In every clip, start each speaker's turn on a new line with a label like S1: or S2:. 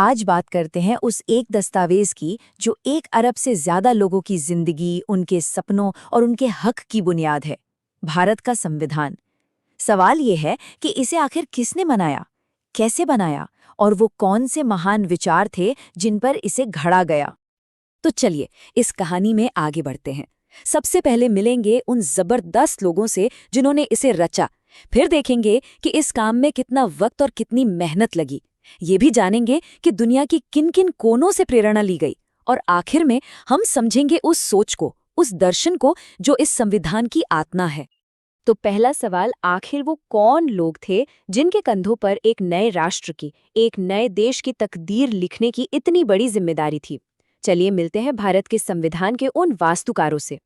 S1: आज बात करते हैं उस एक दस्तावेज की जो 1 अरब से ज्यादा लोगों की जिंदगी, उनके सपनों और उनके हक की बुनियाद है, भारत का संविधान। सवाल ये है कि इसे आखिर किसने बनाया, कैसे बनाया और वो कौन से महान विचार थे जिन पर इसे घड़ा गया। तो चलिए इस कहानी में आगे बढ़ते हैं। सबसे पहले मिलेंगे उन जबरदस्त लोगों से जिन्होंने इसे रचा, फिर देखेंगे कि इस काम में कितना वक्त और कितनी मेहनत लगी। ये भी जानेंगे कि दुनिया की किन किन कोनों से प्रेरणा ली गई, और आखिर में हम समझेंगे उस सोच को, उस दर्शन को जो इस संविधान की आत्मा है। तो पहला सवाल, आखिर वो कौन लोग थे जिनके कंधों पर एक नए राष्ट्र की, एक नए देश की तकदीर लिखने की इतनी बड़ी जिम्मेदारी थी। चलिए मिलते हैं भारत के संविधान के उन वास्तुकारों से।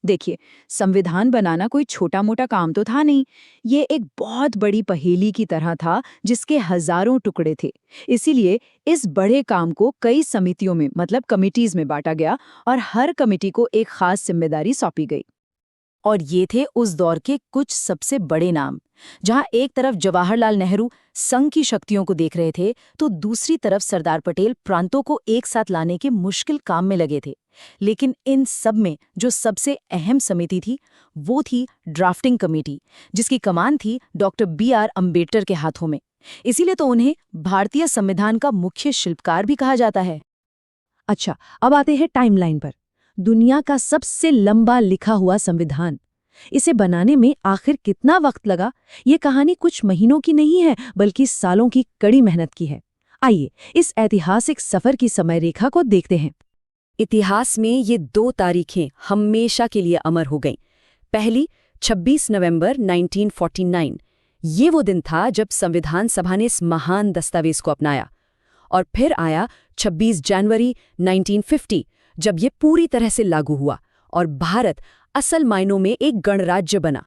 S2: देखिए, संविधान बनाना कोई छोटा मोटा काम तो था नहीं। ये एक बहुत बड़ी पहेली की तरह था जिसके हजारों टुकड़े थे। इसीलिए इस बड़े काम को कई समितियों में, मतलब कमिटीज में बांटा गया और हर कमिटी को एक खास जिम्मेदारी सौंपी गई।
S1: और ये थे उस दौर के कुछ सबसे बड़े नाम। जहां एक तरफ जवाहरलाल नेहरू संघ की शक्तियों को देख रहे थे, तो दूसरी तरफ सरदार पटेल प्रांतों को एक साथ लाने के मुश्किल काम में लगे थे। लेकिन इन सब में जो सबसे अहम समिति थी, वो थी ड्राफ्टिंग कमेटी, जिसकी कमान थी डॉक्टर B.R. अम्बेडकर के हाथों में। इसीलिए तो उन्हें भारतीय संविधान का मुख्य शिल्पकार भी कहा जाता है।
S2: अच्छा, अब आते हैं टाइमलाइन पर। दुनिया का सबसे लंबा लिखा हुआ संविधान, इसे बनाने में आखिर कितना वक्त लगा, ये कहानी कुछ महीनों की नहीं है बल्कि सालों की कड़ी मेहनत की है। आइए इस ऐतिहासिक सफर की समय रेखा को देखते हैं।
S1: इतिहास में ये 2 तारीखें हमेशा के लिए अमर हो गईं। पहली, 26 नवंबर 1949। ये वो दिन था जब संविधान सभा ने इस महान दस्तावेज को अपनाया। और फिर आया 26 जनवरी 1950, जब ये पूरी तरह से लागू हुआ और भारत असल मायनों में एक गणराज्य बना।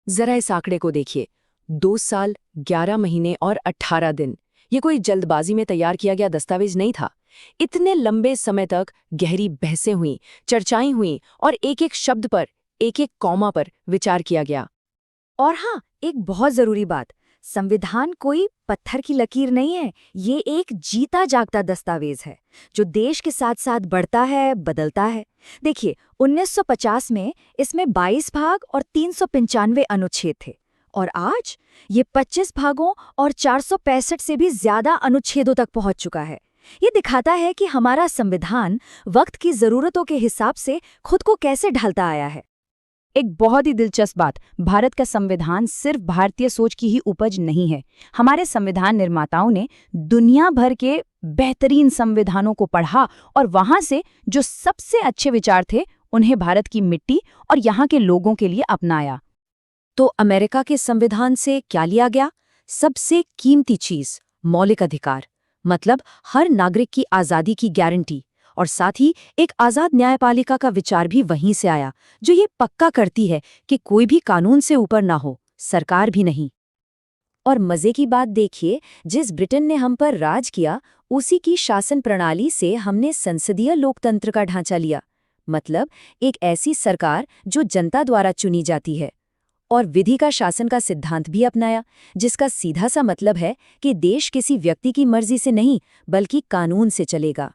S1: जरा इस आंकड़े को देखिए, 2 साल, 11 महीने और 18 दिन। ये कोई जल्दबाजी में तैयार किया गया दस्तावेज नहीं था। इतने लंबे समय तक गहरी बहसें हुईं, चर्चाएं हुईं और एक-एक शब्द पर, एक-एक कॉमा पर विचार किया गया। और हाँ, एक बहुत जरूरी बात, संविधान कोई पत्थर की लकीर नहीं है। ये एक जीता जागता दस्तावेज है जो देश के साथ साथ बढ़ता है, बदलता है। देखिए, 1950 में इसमें 22 भाग और 395 अनुच्छेद थे, और आज ये 25 भागों और 465 से भी ज्यादा अनुच्छेदों तक पहुंच चुका है। ये दिखाता है कि हमारा संविधान वक्त की जरूरतों के हिसाब से खुद को कैसे ढालता आया है।
S2: एक बहुत ही दिलचस्प बात, भारत का संविधान सिर्फ भारतीय सोच की ही उपज नहीं है। हमारे संविधान निर्माताओं ने दुनिया भर के बेहतरीन संविधानों को पढ़ा और वहां से जो सबसे अच्छे विचार थे उन्हें भारत की मिट्टी और यहाँ के लोगों के लिए अपनाया।
S1: तो अमेरिका के संविधान से क्या लिया गया? सबसे कीमती चीज, मौलिक अधिकार, मतलब हर नागरिक की आजादी की गारंटी। और साथ ही एक आजाद न्यायपालिका का विचार भी वहीं से आया, जो ये पक्का करती है कि कोई भी कानून से ऊपर ना हो, सरकार भी नहीं। और मजे की बात देखिए, जिस ब्रिटेन ने हम पर राज किया, उसी की शासन प्रणाली से हमने संसदीय लोकतंत्र का ढांचा लिया। मतलब एक ऐसी सरकार जो जनता द्वारा चुनी जाती है। और विधि का शासन का सिद्धांत भी अपनाया, जिसका सीधा सा मतलब है कि देश किसी व्यक्ति की मर्जी से नहीं बल्कि कानून से चलेगा।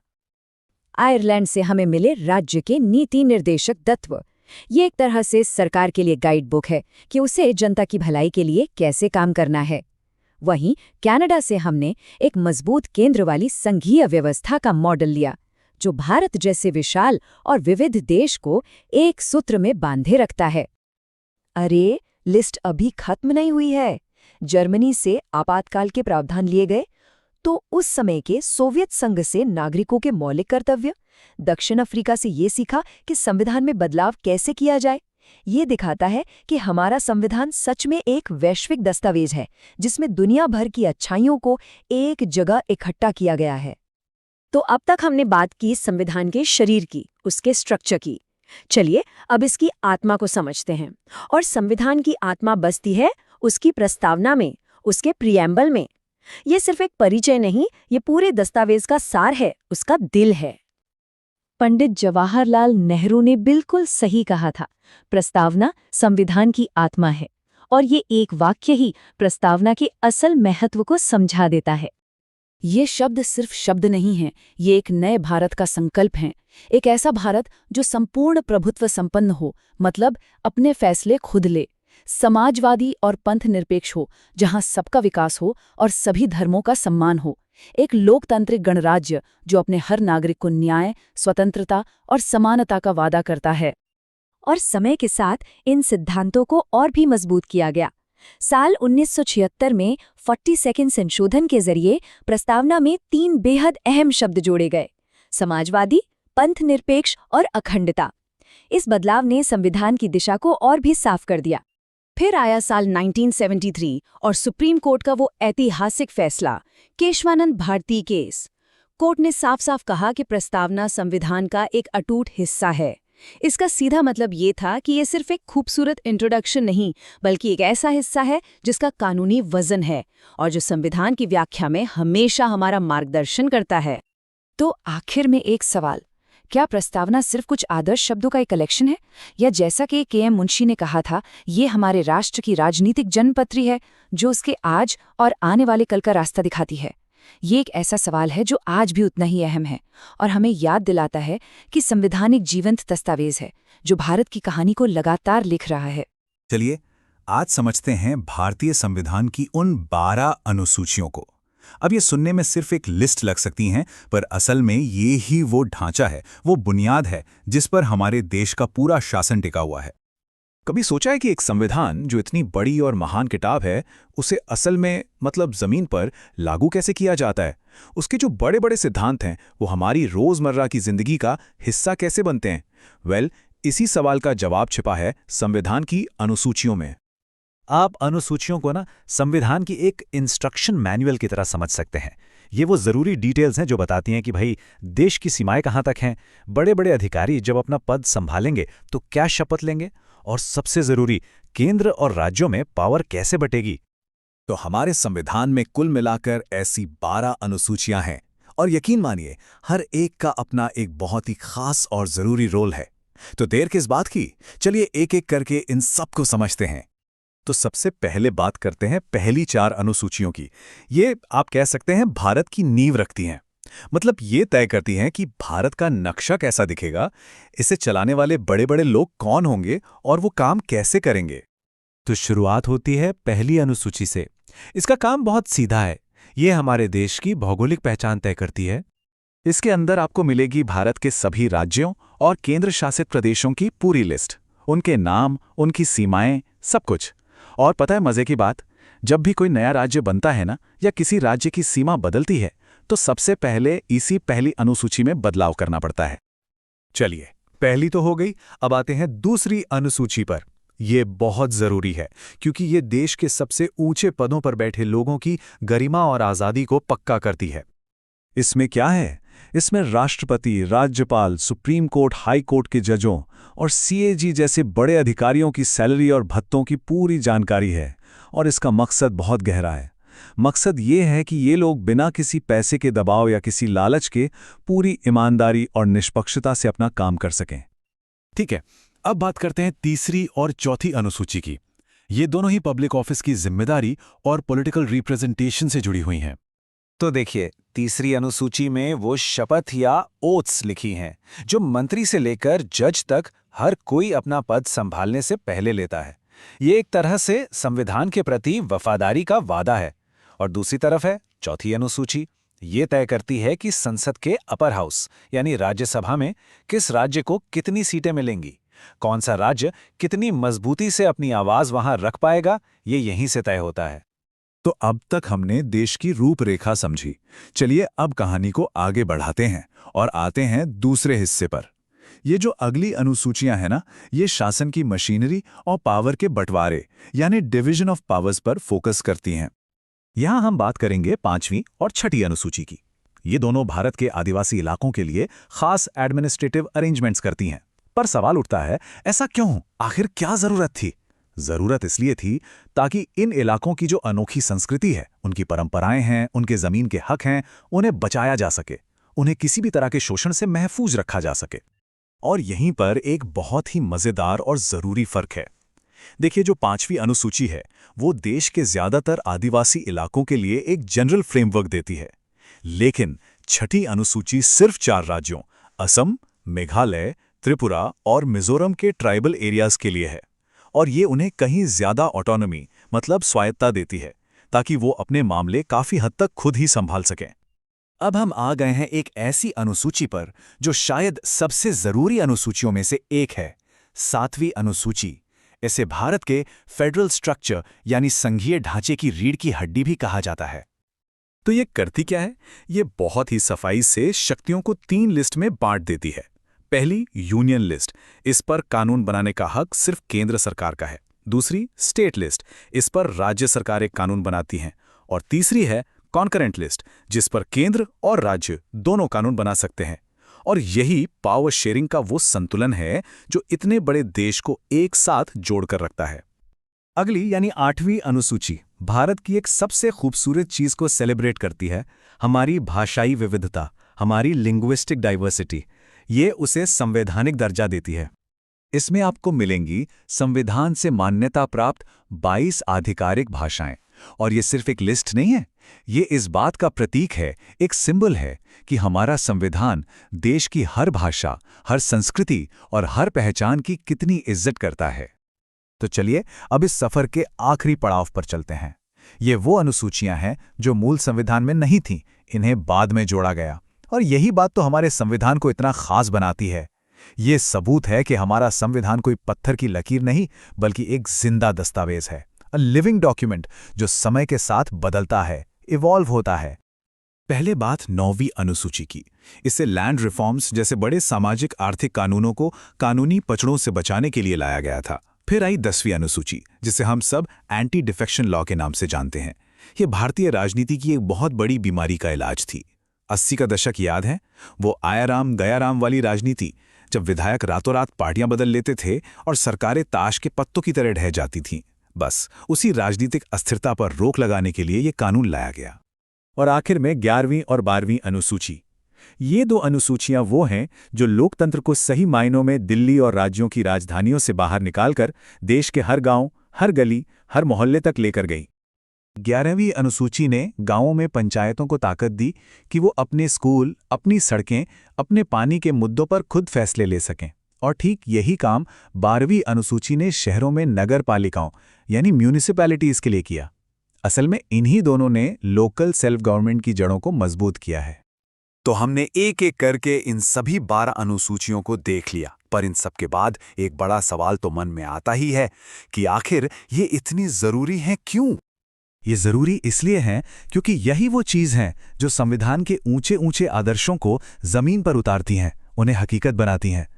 S1: आयरलैंड से हमें मिले राज्य के नीति निर्देशक तत्व। ये एक तरह से सरकार के लिए गाइड बुक है कि उसे जनता की भलाई के लिए कैसे काम करना है। वहीं कनाडा से हमने एक मजबूत केंद्र वाली संघीय व्यवस्था का मॉडल लिया, जो भारत जैसे विशाल और विविध देश को एक सूत्र में बांधे रखता है। अरे, लिस्ट अभी खत्म नहीं हुई है। जर्मनी से आपातकाल के प्रावधान लिए गए, तो उस समय के सोवियत संघ से नागरिकों के मौलिक कर्तव्य, दक्षिण अफ्रीका से ये सीखा कि संविधान में बदलाव कैसे किया जाए। ये दिखाता है कि हमारा संविधान सच में एक वैश्विक दस्तावेज है, जिसमें दुनिया भर की अच्छाइयों को एक जगह इकट्ठा किया गया है। तो अब तक हमने बात की संविधान के शरीर की, उसके स्ट्रक्चर की। चलिए अब इसकी आत्मा को समझते हैं। और संविधान की आत्मा बसती है उसकी प्रस्तावना में, उसके प्रिएम्बल में। ये सिर्फ एक परिचय नहीं, ये पूरे दस्तावेज का सार है, उसका दिल है।
S2: पंडित जवाहरलाल नेहरू ने बिल्कुल सही कहा था, प्रस्तावना संविधान की आत्मा है। और ये एक वाक्य ही प्रस्तावना के असल महत्व को समझा देता है। ये शब्द सिर्फ शब्द नहीं हैं, ये एक नए भारत का संकल्प है। एक ऐसा भारत जो संपूर्ण प्रभुत्व संपन्न हो, मतलब अपने फैसले खुद ले, समाजवादी और पंथ निरपेक्ष हो, जहां सबका विकास हो और सभी धर्मों का सम्मान हो। एक लोकतांत्रिक गणराज्य जो अपने हर नागरिक को न्याय, स्वतंत्रता और समानता का वादा करता है।
S1: और समय के साथ इन सिद्धांतों को और भी मजबूत किया गया। साल 1976 में 42nd संशोधन के जरिए प्रस्तावना में 3 बेहद अहम शब्द जोड़े गए: समाजवादी, पंथ निरपेक्ष और अखंडता। इस बदलाव ने संविधान की दिशा को और भी साफ कर दिया।
S2: फिर आया साल 1973 और सुप्रीम कोर्ट का वो ऐतिहासिक फैसला, केशवानंद भारती केस। कोर्ट ने साफ साफ कहा कि प्रस्तावना संविधान का एक अटूट हिस्सा है। इसका सीधा मतलब ये था कि ये सिर्फ एक खूबसूरत इंट्रोडक्शन नहीं, बल्कि एक ऐसा हिस्सा है जिसका कानूनी वजन है और जो संविधान की व्याख्या में हमेशा हमारा मार्गदर्शन करता है। तो आखिर में एक सवाल, क्या प्रस्तावना सिर्फ कुछ आदर्श शब्दों का एक कलेक्शन है, या जैसा कि के.एम. मुंशी ने कहा था, ये हमारे राष्ट्र की राजनीतिक जन्मपत्री है जो उसके आज और आने वाले कल का रास्ता दिखाती है? ये एक ऐसा सवाल है जो आज भी उतना ही अहम है और हमें याद दिलाता है कि संविधान एक जीवंत दस्तावेज है जो भारत की कहानी को लगातार लिख रहा है।
S3: चलिए आज समझते हैं भारतीय संविधान की उन 12 अनुसूचियों को। अब ये सुनने में सिर्फ एक लिस्ट लग सकती हैं, पर असल में ये ही वो ढांचा है, वो बुनियाद है जिस पर हमारे देश का पूरा शासन टिका हुआ है। कभी सोचा है कि एक संविधान जो इतनी बड़ी और महान किताब है, उसे असल में मतलब जमीन पर लागू कैसे किया जाता है? उसके जो बड़े बड़े सिद्धांत हैं वो हमारी रोजमर्रा की जिंदगी का हिस्सा कैसे बनते हैं? इसी सवाल का जवाब छिपा है संविधान की अनुसूचियों में।
S4: आप अनुसूचियों को ना संविधान की एक इंस्ट्रक्शन मैनुअल की तरह समझ सकते हैं। ये वो ज़रूरी डिटेल्स हैं जो बताती हैं कि भाई देश की सीमाएं कहाँ तक हैं, बड़े बड़े अधिकारी जब अपना पद संभालेंगे तो क्या शपथ लेंगे, और सबसे ज़रूरी केंद्र और राज्यों में पावर कैसे बटेगी।
S3: तो हमारे संविधान में कुल मिलाकर ऐसी 12 अनुसूचियां हैं और यकीन मानिए हर एक का अपना एक बहुत ही खास और ज़रूरी रोल है। तो देर किस बात की, चलिए एक एक करके इन सबको समझते हैं। तो सबसे पहले बात करते हैं पहली 4 अनुसूचियों की। ये आप कह सकते हैं भारत की नींव रखती हैं, मतलब ये तय करती हैं कि भारत का नक्शा कैसा दिखेगा, इसे चलाने वाले बड़े बड़े लोग कौन होंगे और वो काम कैसे करेंगे।
S4: तो शुरुआत होती है पहली अनुसूची से। इसका काम बहुत सीधा है, ये हमारे देश की भौगोलिक पहचान तय करती है।
S3: इसके अंदर आपको मिलेगी भारत के सभी राज्यों और केंद्र शासित प्रदेशों की पूरी लिस्ट, उनके नाम, उनकी सीमाएं, सब कुछ। और पता है मजे की बात, जब भी कोई नया राज्य बनता है ना, या किसी राज्य की सीमा बदलती है, तो सबसे पहले इसी पहली अनुसूची में बदलाव करना पड़ता है। चलिए पहली तो हो गई, अब आते हैं दूसरी अनुसूची पर। ये बहुत जरूरी है क्योंकि ये देश के सबसे ऊंचे पदों पर बैठे लोगों की गरिमा और आजादी को पक्का करती है। इसमें क्या है? इसमें राष्ट्रपति, राज्यपाल, सुप्रीम कोर्ट, हाई कोर्ट के जजों और सीएजी जैसे बड़े अधिकारियों की सैलरी और भत्तों की पूरी जानकारी है। और इसका मकसद बहुत गहरा है। मकसद ये है कि ये लोग बिना किसी पैसे के दबाव या किसी लालच के पूरी ईमानदारी और निष्पक्षता से अपना काम कर सकें।
S4: ठीक है, अब बात करते हैं तीसरी और चौथी अनुसूची की। ये दोनों ही पब्लिक ऑफिस की जिम्मेदारी और पॉलिटिकल रिप्रेजेंटेशन से जुड़ी हुई हैं।
S5: तो देखिए, तीसरी अनुसूची में वो शपथ या ओथ्स लिखी हैं जो मंत्री से लेकर जज तक हर कोई अपना पद संभालने से पहले लेता है। ये एक तरह से संविधान के प्रति वफादारी का वादा है। और दूसरी तरफ है चौथी अनुसूची। ये तय करती है कि संसद के अपर हाउस यानी राज्यसभा में किस राज्य को कितनी सीटें मिलेंगी, कौन सा राज्य कितनी मजबूती से अपनी आवाज वहां रख पाएगा, ये यहीं से तय होता है।
S3: तो अब तक हमने देश की रूपरेखा समझी। चलिए अब कहानी को आगे बढ़ाते हैं और आते हैं दूसरे हिस्से पर। ये जो अगली अनुसूचियां हैं ना, ये शासन की मशीनरी और पावर के बंटवारे यानी डिवीजन ऑफ पावर्स पर फोकस करती हैं। यहां हम बात करेंगे 5वीं और 6ठी अनुसूची की। ये दोनों भारत के आदिवासी इलाकों के लिए खास एडमिनिस्ट्रेटिव अरेंजमेंट्स करती हैं। पर सवाल उठता है, ऐसा क्यों? आखिर क्या जरूरत थी? जरूरत इसलिए थी ताकि इन इलाकों की जो अनोखी संस्कृति है, उनकी परंपराएं हैं, उनके जमीन के हक हैं, उन्हें बचाया जा सके, उन्हें किसी भी तरह के शोषण से महफूज रखा जा सके। और यहीं पर एक बहुत ही मजेदार और जरूरी फर्क है। देखिए, जो 5वीं अनुसूची है वो देश के ज्यादातर आदिवासी इलाकों के लिए एक जनरल फ्रेमवर्क देती है। लेकिन छठी अनुसूची सिर्फ 4 राज्यों असम, मेघालय, त्रिपुरा और मिजोरम के ट्राइबल एरियाज के लिए है। और ये उन्हें कहीं ज्यादा ऑटोनॉमी मतलब स्वायत्ता देती है, ताकि वो अपने मामले काफी हद तक खुद ही संभाल सकें।
S5: अब हम आ गए हैं एक ऐसी अनुसूची पर जो शायद सबसे जरूरी अनुसूचियों में से एक है, 7वीं अनुसूची। इसे भारत के फेडरल स्ट्रक्चर यानी संघीय ढांचे की रीढ़ की हड्डी भी कहा जाता है।
S3: तो ये करती क्या है? ये बहुत ही सफाई से शक्तियों को 3 लिस्ट में बांट देती है। पहली यूनियन लिस्ट, इस पर कानून बनाने का हक सिर्फ केंद्र सरकार का है। दूसरी स्टेट लिस्ट, इस पर राज्य सरकारें कानून बनाती हैं। और तीसरी है कॉन्करेंट लिस्ट, जिस पर केंद्र और राज्य दोनों कानून बना सकते हैं। और यही पावर शेयरिंग का वो संतुलन है जो इतने बड़े देश को एक साथ जोड़कर रखता है।
S5: अगली यानी 8वीं अनुसूची भारत की एक सबसे खूबसूरत चीज को सेलिब्रेट करती है, हमारी भाषाई विविधता, हमारी लिंग्विस्टिक डाइवर्सिटी। ये उसे संवैधानिक दर्जा देती है।
S3: इसमें आपको मिलेंगी संविधान से मान्यता प्राप्त 22 आधिकारिक भाषाएं। और ये सिर्फ एक लिस्ट नहीं है, ये इस बात का प्रतीक है, एक सिंबल है कि हमारा संविधान देश की हर भाषा, हर संस्कृति और हर पहचान की कितनी इज्जत करता है।
S5: तो चलिए अब इस सफर के आखिरी पड़ाव पर चलते हैं। ये वो अनुसूचियां हैं जो मूल संविधान में नहीं थीं, इन्हें बाद में जोड़ा गया। और यही बात तो हमारे संविधान को इतना खास बनाती है। ये सबूत है कि हमारा संविधान कोई पत्थर की लकीर नहीं, बल्कि एक जिंदा दस्तावेज है, अ लिविंग डॉक्यूमेंट जो समय के साथ बदलता है, इवॉल्व होता है।
S3: पहले बात 9वीं अनुसूची की। इसे लैंड रिफॉर्म्स जैसे बड़े सामाजिक आर्थिक कानूनों को कानूनी पचड़ों से बचाने के लिए लाया गया था। फिर आई 10वीं अनुसूची, जिसे हम सब एंटी डिफेक्शन लॉ के नाम से जानते हैं। ये भारतीय राजनीति की एक बहुत बड़ी बीमारी का इलाज थी। 80 का दशक याद है? वो आयाराम गयाराम वाली राजनीति, जब विधायक रातों रात पार्टियां बदल लेते थे और सरकारें ताश के पत्तों की तरह ढह जाती थीं। बस उसी राजनीतिक अस्थिरता पर रोक लगाने के लिए ये कानून लाया गया। और आखिर में 11वीं और 12वीं अनुसूची। ये 2 अनुसूचियां वो हैं जो लोकतंत्र को सही मायनों में दिल्ली और राज्यों की राजधानियों से बाहर निकालकर देश के हर गांव, हर गली, हर मोहल्ले तक लेकर गई। 11वीं अनुसूची ने गांवों में पंचायतों को ताकत दी कि वो अपने स्कूल, अपनी सड़कें, अपने पानी के मुद्दों पर खुद फैसले ले सकें। और ठीक यही काम 12वीं अनुसूची ने शहरों में नगर पालिकाओं यानी म्यूनिसिपैलिटीज के लिए किया। असल में इन्हीं दोनों ने लोकल सेल्फ गवर्नमेंट की जड़ों को मजबूत किया है।
S5: तो हमने एक एक करके इन सभी 12 अनुसूचियों को देख लिया, पर इन सब के बाद एक बड़ा सवाल तो मन में आता ही है कि आखिर ये इतनी जरूरी हैं क्यों?
S3: ये जरूरी इसलिए हैं क्योंकि यही वो चीज़ हैं जो संविधान के ऊंचे ऊंचे आदर्शों को जमीन पर उतारती हैं, उन्हें हकीकत बनाती हैं।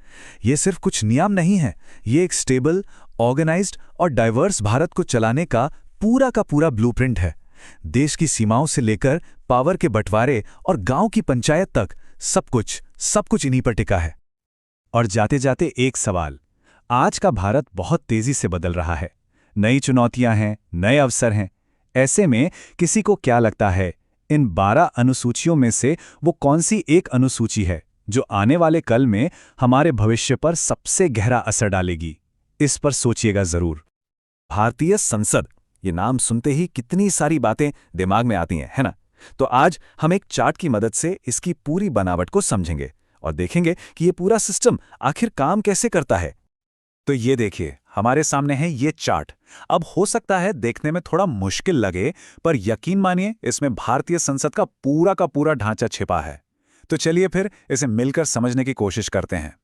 S3: ये सिर्फ कुछ नियम नहीं है, ये एक स्टेबल, ऑर्गेनाइज्ड और डाइवर्स भारत को चलाने का पूरा ब्लूप्रिंट है। देश की सीमाओं से लेकर पावर के बंटवारे और गांव की पंचायत तक सब कुछ इन्हीं पर टिका है। और जाते जाते एक सवाल, आज का भारत बहुत तेजी से बदल रहा है, नई चुनौतियां हैं, नए अवसर हैं। ऐसे में किसी को क्या लगता है, इन 12 अनुसूचियों में से वो कौन सी एक अनुसूची है जो आने वाले कल में हमारे भविष्य पर सबसे गहरा असर डालेगी? इस पर सोचिएगा जरूर।
S5: भारतीय संसद, ये नाम सुनते ही कितनी सारी बातें दिमाग में आती हैं, है ना? तो आज हम एक चार्ट की मदद से इसकी पूरी बनावट को समझेंगे और देखेंगे कि ये पूरा सिस्टम आखिर काम कैसे करता है। तो ये देखिए, हमारे सामने है ये चार्ट। अब हो सकता है देखने में थोड़ा मुश्किल लगे, पर यकीन मानिए इसमें भारतीय संसद का पूरा ढांचा छिपा है। तो चलिए फिर इसे मिलकर समझने की कोशिश करते हैं।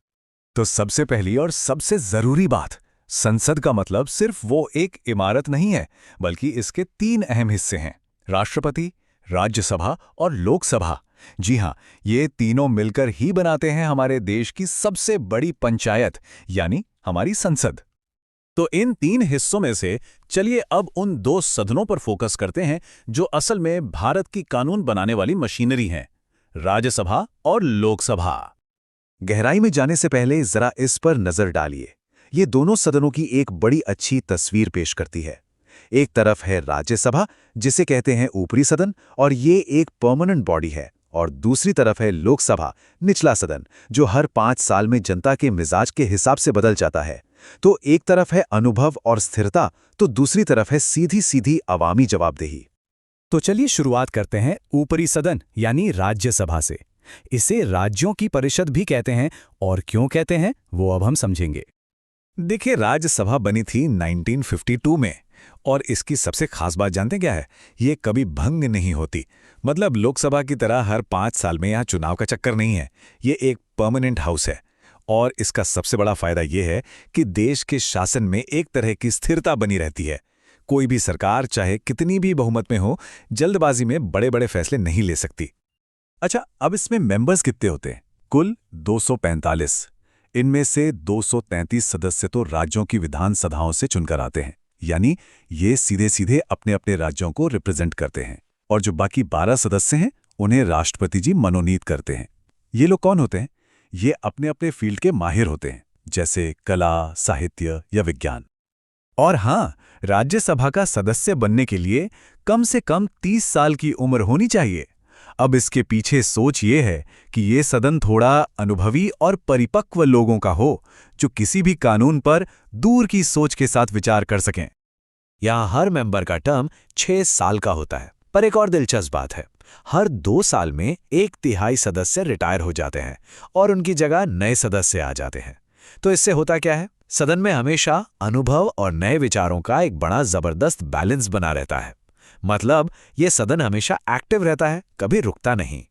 S3: तो सबसे पहली और सबसे जरूरी बात, संसद का मतलब सिर्फ वो एक इमारत नहीं है, बल्कि इसके 3 अहम हिस्से हैं, राष्ट्रपति, राज्यसभा और लोकसभा। जी हां, ये तीनों मिलकर ही बनाते हैं हमारे देश की सबसे बड़ी पंचायत, यानी हमारी संसद।
S5: तो इन 3 हिस्सों में से चलिए अब उन 2 सदनों पर फोकस करते हैं जो असल में भारत की कानून बनाने वाली मशीनरी हैं, राज्यसभा और लोकसभा।
S3: गहराई में जाने से पहले जरा इस पर नजर डालिए। ये दोनों सदनों की एक बड़ी अच्छी तस्वीर पेश करती है। एक तरफ है राज्यसभा, जिसे कहते हैं ऊपरी सदन, और ये एक परमानेंट बॉडी है, और दूसरी तरफ है लोकसभा, निचला सदन, जो हर 5 साल में जनता के मिजाज के हिसाब से बदल जाता है। तो एक तरफ है अनुभव और स्थिरता, तो दूसरी तरफ है सीधी सीधी अवामी जवाबदेही।
S4: तो चलिए शुरुआत करते हैं ऊपरी सदन यानी राज्यसभा से। इसे राज्यों की परिषद भी कहते हैं, और क्यों कहते हैं वो अब हम समझेंगे।
S5: देखिए, राज्यसभा बनी थी 1952 में, और इसकी सबसे खास बात जानते क्या है? ये कभी भंग नहीं होती। मतलब लोकसभा की तरह हर 5 साल में यहाँ चुनाव का चक्कर नहीं है। ये एक परमानेंट हाउस है, और इसका सबसे बड़ा फायदा ये है कि देश के शासन में एक तरह की स्थिरता बनी रहती है। कोई भी सरकार चाहे कितनी भी बहुमत में हो, जल्दबाजी में बड़े बड़े फैसले नहीं ले सकती।
S3: अच्छा, अब इसमें मेंबर्स कितने होते हैं? कुल 245। इनमें से 233 सदस्य तो राज्यों की विधानसभाओं से चुनकर आते हैं, यानी ये सीधे सीधे अपने अपने राज्यों को रिप्रेजेंट करते हैं। और जो बाकी 12 सदस्य हैं, उन्हें राष्ट्रपति जी मनोनीत करते हैं। ये लोग कौन होते हैं? ये अपने अपने फील्ड के माहिर होते हैं, जैसे कला, साहित्य या विज्ञान।
S5: और हाँ, राज्यसभा का सदस्य बनने के लिए कम से कम 30 साल की उम्र होनी चाहिए। अब इसके पीछे सोच ये है कि ये सदन थोड़ा अनुभवी और परिपक्व लोगों का हो, जो किसी भी कानून पर दूर की सोच के साथ विचार कर सकें। यहाँ हर मेंबर का टर्म 6 साल का होता है। पर एक और दिलचस्प बात है, हर 2 साल में 1/3 सदस्य रिटायर हो जाते हैं और उनकी जगह नए सदस्य आ जाते हैं। तो इससे होता क्या है? सदन में हमेशा अनुभव और नए विचारों का एक बड़ा जबरदस्त बैलेंस बना रहता है। मतलब ये सदन हमेशा एक्टिव रहता है, कभी रुकता नहीं।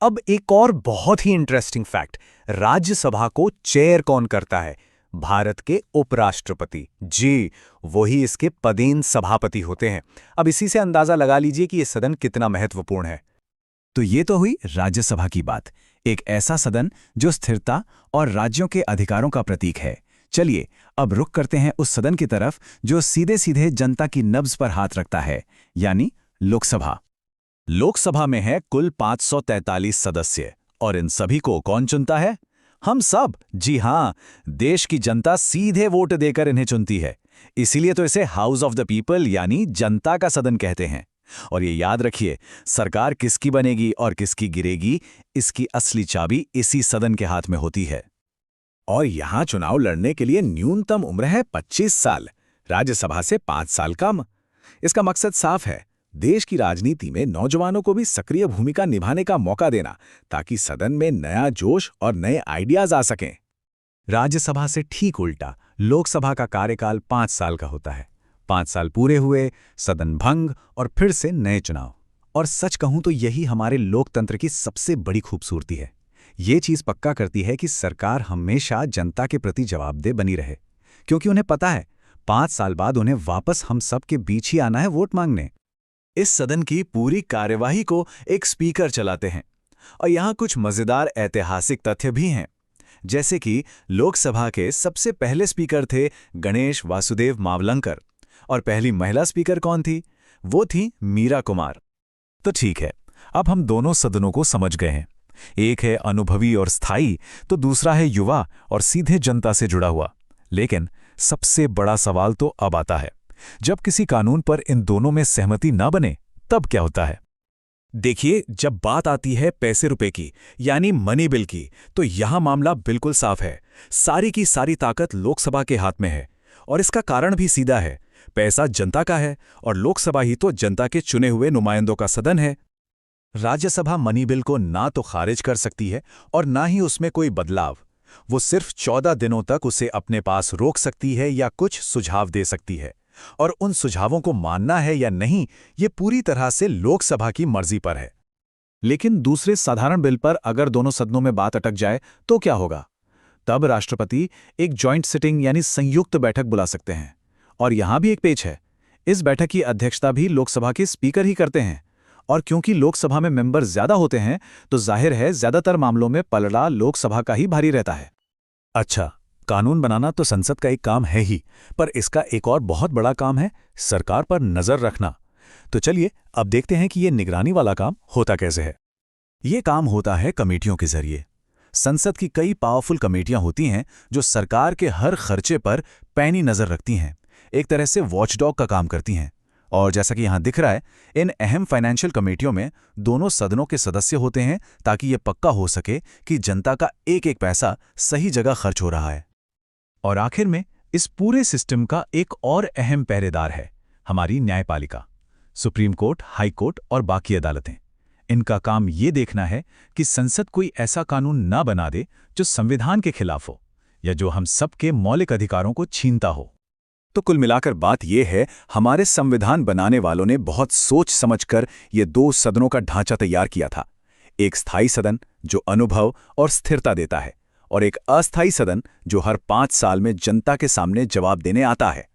S5: अब एक और बहुत ही इंटरेस्टिंग फैक्ट, राज्यसभा को चेयर कौन करता है? भारत के उपराष्ट्रपति। जी, वही इसके पदेन सभापति होते हैं। अब इसी से अंदाजा लगा लीजिए कि ये सदन कितना महत्वपूर्ण है।
S4: तो ये तो हुई राज्यसभा की बात, एक ऐसा सदन जो स्थिरता और राज्यों के अधिकारों का प्रतीक है। चलिए अब रुख करते हैं उस सदन की तरफ जो सीधे सीधे जनता की नब्ज पर हाथ रखता है, यानी लोकसभा।
S5: लोकसभा में है कुल 543 सदस्य, और इन सभी को कौन चुनता है? हम सब। जी हाँ, देश की जनता सीधे वोट देकर इन्हें चुनती है। इसीलिए तो इसे हाउस ऑफ द पीपल यानी जनता का सदन कहते हैं। और ये याद रखिए, सरकार किसकी बनेगी और किसकी गिरेगी, इसकी असली चाबी इसी सदन के हाथ में होती है। और यहां चुनाव लड़ने के लिए न्यूनतम उम्र है 25 साल, राज्यसभा से 5 साल कम। इसका मकसद साफ है, देश की राजनीति में नौजवानों को भी सक्रिय भूमिका निभाने का मौका देना, ताकि सदन में नया जोश और नए आइडियाज आ सकें। राज्यसभा से ठीक उल्टा लोकसभा का कार्यकाल 5 साल का होता है। 5 साल पूरे हुए, सदन भंग और फिर से नए चुनाव। और सच कहूं तो यही हमारे लोकतंत्र की सबसे बड़ी खूबसूरती है। ये चीज पक्का करती है कि सरकार हमेशा जनता के प्रति जवाबदेह बनी रहे, क्योंकि उन्हें पता है 5 साल बाद उन्हें वापस हम सब के बीच ही आना है वोट मांगने। इस सदन की पूरी कार्यवाही को एक स्पीकर चलाते हैं। और यहाँ कुछ मजेदार ऐतिहासिक तथ्य भी हैं, जैसे कि लोकसभा के सबसे पहले स्पीकर थे गणेश वासुदेव मावलंकर, और पहली महिला स्पीकर कौन थी? वो थी मीरा कुमार।
S3: तो ठीक है, अब हम दोनों सदनों को समझ गए हैं। एक है अनुभवी और स्थायी, तो दूसरा है युवा और सीधे जनता से जुड़ा हुआ। लेकिन सबसे बड़ा सवाल तो अब आता है, जब किसी कानून पर इन दोनों में सहमति ना बने, तब क्या होता है?
S5: देखिए, जब बात आती है पैसे रुपए की यानी मनी बिल की, तो यहां मामला बिल्कुल साफ है। सारी की सारी ताकत लोकसभा के हाथ में है, और इसका कारण भी सीधा है। पैसा जनता का है, और लोकसभा ही तो जनता के चुने हुए नुमाइंदों का सदन है। राज्यसभा मनी बिल को ना तो खारिज कर सकती है और ना ही उसमें कोई बदलाव। वो सिर्फ 14 दिनों तक उसे अपने पास रोक सकती है या कुछ सुझाव दे सकती है, और उन सुझावों को मानना है या नहीं, ये पूरी तरह से लोकसभा की मर्जी पर है। लेकिन दूसरे साधारण बिल पर अगर दोनों सदनों में बात अटक जाए तो क्या होगा? तब राष्ट्रपति एक जॉइंट सिटिंग यानी संयुक्त बैठक बुला सकते हैं। और यहां भी एक पेच है, इस बैठक की अध्यक्षता भी लोकसभा के स्पीकर ही करते हैं। और क्योंकि लोकसभा में मेंबर ज्यादा होते हैं, तो जाहिर है ज्यादातर मामलों में पलड़ा लोकसभा का ही भारी रहता है।
S3: अच्छा, कानून बनाना तो संसद का एक काम है ही, पर इसका एक और बहुत बड़ा काम है सरकार पर नजर रखना। तो चलिए अब देखते हैं कि ये निगरानी वाला काम होता कैसे है। ये काम होता है कमेटियों के जरिए। संसद की कई पावरफुल कमेटियां होती हैं जो सरकार के हर खर्चे पर पैनी नजर रखती हैं, एक तरह से वॉचडॉग का काम करती हैं। और जैसा कि यहां दिख रहा है, इन अहम फाइनेंशियल कमेटियों में दोनों सदनों के सदस्य होते हैं, ताकि ये पक्का हो सके कि जनता का एक एक पैसा सही जगह खर्च हो रहा है। और आखिर में इस पूरे सिस्टम का एक और अहम पहरेदार है, हमारी न्यायपालिका। सुप्रीम कोर्ट, हाई कोर्ट और बाकी अदालतें। इनका काम ये देखना है कि संसद कोई ऐसा कानून ना बना दे जो संविधान के खिलाफ हो या जो हम सबके मौलिक अधिकारों को छीनता हो।
S5: तो कुल मिलाकर बात यह है, हमारे संविधान बनाने वालों ने बहुत सोच समझकर ये दो सदनों का ढांचा तैयार किया था। एक स्थायी सदन जो अनुभव और स्थिरता देता है, और एक अस्थायी सदन जो हर 5 साल में जनता के सामने जवाब देने आता है।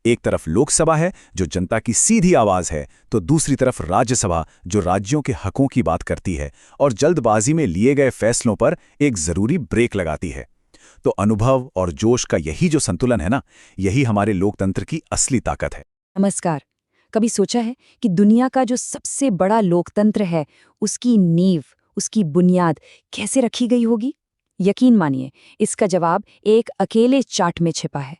S5: एक तरफ लोकसभा है जो जनता की सीधी आवाज है, तो दूसरी तरफ राज्यसभा जो राज्यों के हकों की बात करती है और जल्दबाजी में लिए गए फैसलों पर एक जरूरी ब्रेक लगाती है। तो अनुभव और जोश का यही जो संतुलन है ना, यही हमारे लोकतंत्र की असली ताकत है।
S2: नमस्कार। कभी सोचा है कि दुनिया का जो सबसे बड़ा लोकतंत्र है, उसकी नींव, उसकी बुनियाद कैसे रखी गई होगी? यकीन मानिए, इसका जवाब एक अकेले चार्ट में छिपा है।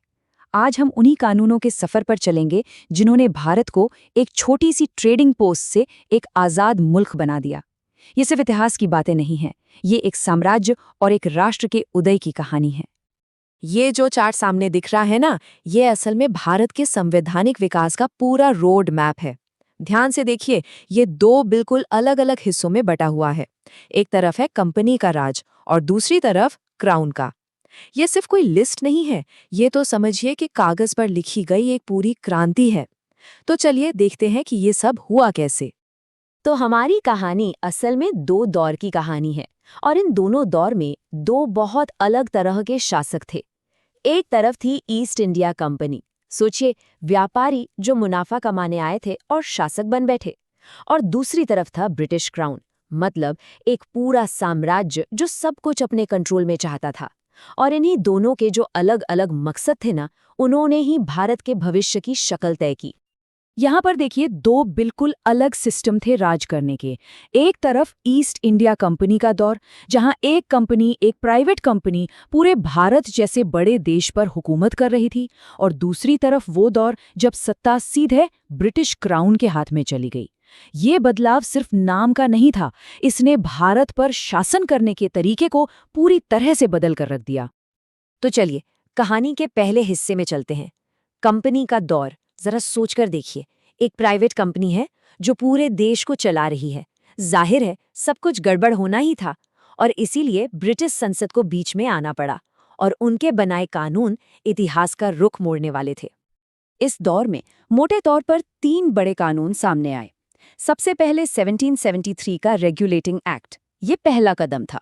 S2: आज हम उन्हीं कानूनों के सफर पर चलेंगे जिन्होंने भारत को एक छोटी सी ट्रेडिंग पोस्ट से एक आज़ाद मुल्क बना दिया। ये सिर्फ इतिहास की बातें नहीं हैं, ये एक साम्राज्य और एक राष्ट्र के उदय की कहानी है।
S1: ये जो चार्ट सामने दिख रहा है ना, ये असल में भारत के संवैधानिक विकास का पूरा रोड मैप है। ध्यान से देखिए, ये 2 बिल्कुल अलग अलग हिस्सों में बटा हुआ है। एक तरफ है कंपनी का राज और दूसरी तरफ क्राउन का। ये सिर्फ कोई लिस्ट नहीं है, ये तो समझिए कि कागज पर लिखी गई एक पूरी क्रांति है। तो चलिए देखते हैं कि ये सब हुआ कैसे।
S2: तो हमारी कहानी असल में 2 दौर की कहानी है, और इन दोनों दौर में 2 बहुत अलग तरह के शासक थे। एक तरफ थी ईस्ट इंडिया कंपनी, सोचिए व्यापारी जो मुनाफा कमाने आए थे और शासक बन बैठे। और दूसरी तरफ था ब्रिटिश क्राउन, मतलब एक पूरा साम्राज्य जो सब कुछ अपने कंट्रोल में चाहता था। और इन्हीं दोनों के जो अलग अलग मकसद थे ना, उन्होंने ही भारत के भविष्य की शक्ल तय की। यहाँ पर देखिए 2 बिल्कुल अलग सिस्टम थे राज करने के। एक तरफ ईस्ट इंडिया कंपनी का दौर, जहाँ एक कंपनी, एक प्राइवेट कंपनी पूरे भारत जैसे बड़े देश पर हुकूमत कर रही थी, और दूसरी तरफ वो दौर जब सत्ता सीधे ब्रिटिश क्राउन के हाथ में चली गई। ये बदलाव सिर्फ नाम का नहीं था, इसने भारत पर शासन करने के तरीके को पूरी तरह से बदल कर रख दिया। तो चलिए कहानी के पहले हिस्से में चलते हैं। कंपनी का दौर जरा सोचकर देखिए। एक प्राइवेट कंपनी है जो पूरे देश को चला रही है। जाहिर है सब कुछ गड़बड़ होना ही था, और इसीलिए ब्रिटिश संसद को बीच में आना पड़ा, और उनके बनाए कानून इतिहास का रुख मोड़ने वाले थे। इस दौर में मोटे तौर पर 3 बड़े कानून सामने आए। सबसे पहले 1773 का रेगुलेटिंग एक्ट, ये पहला कदम था।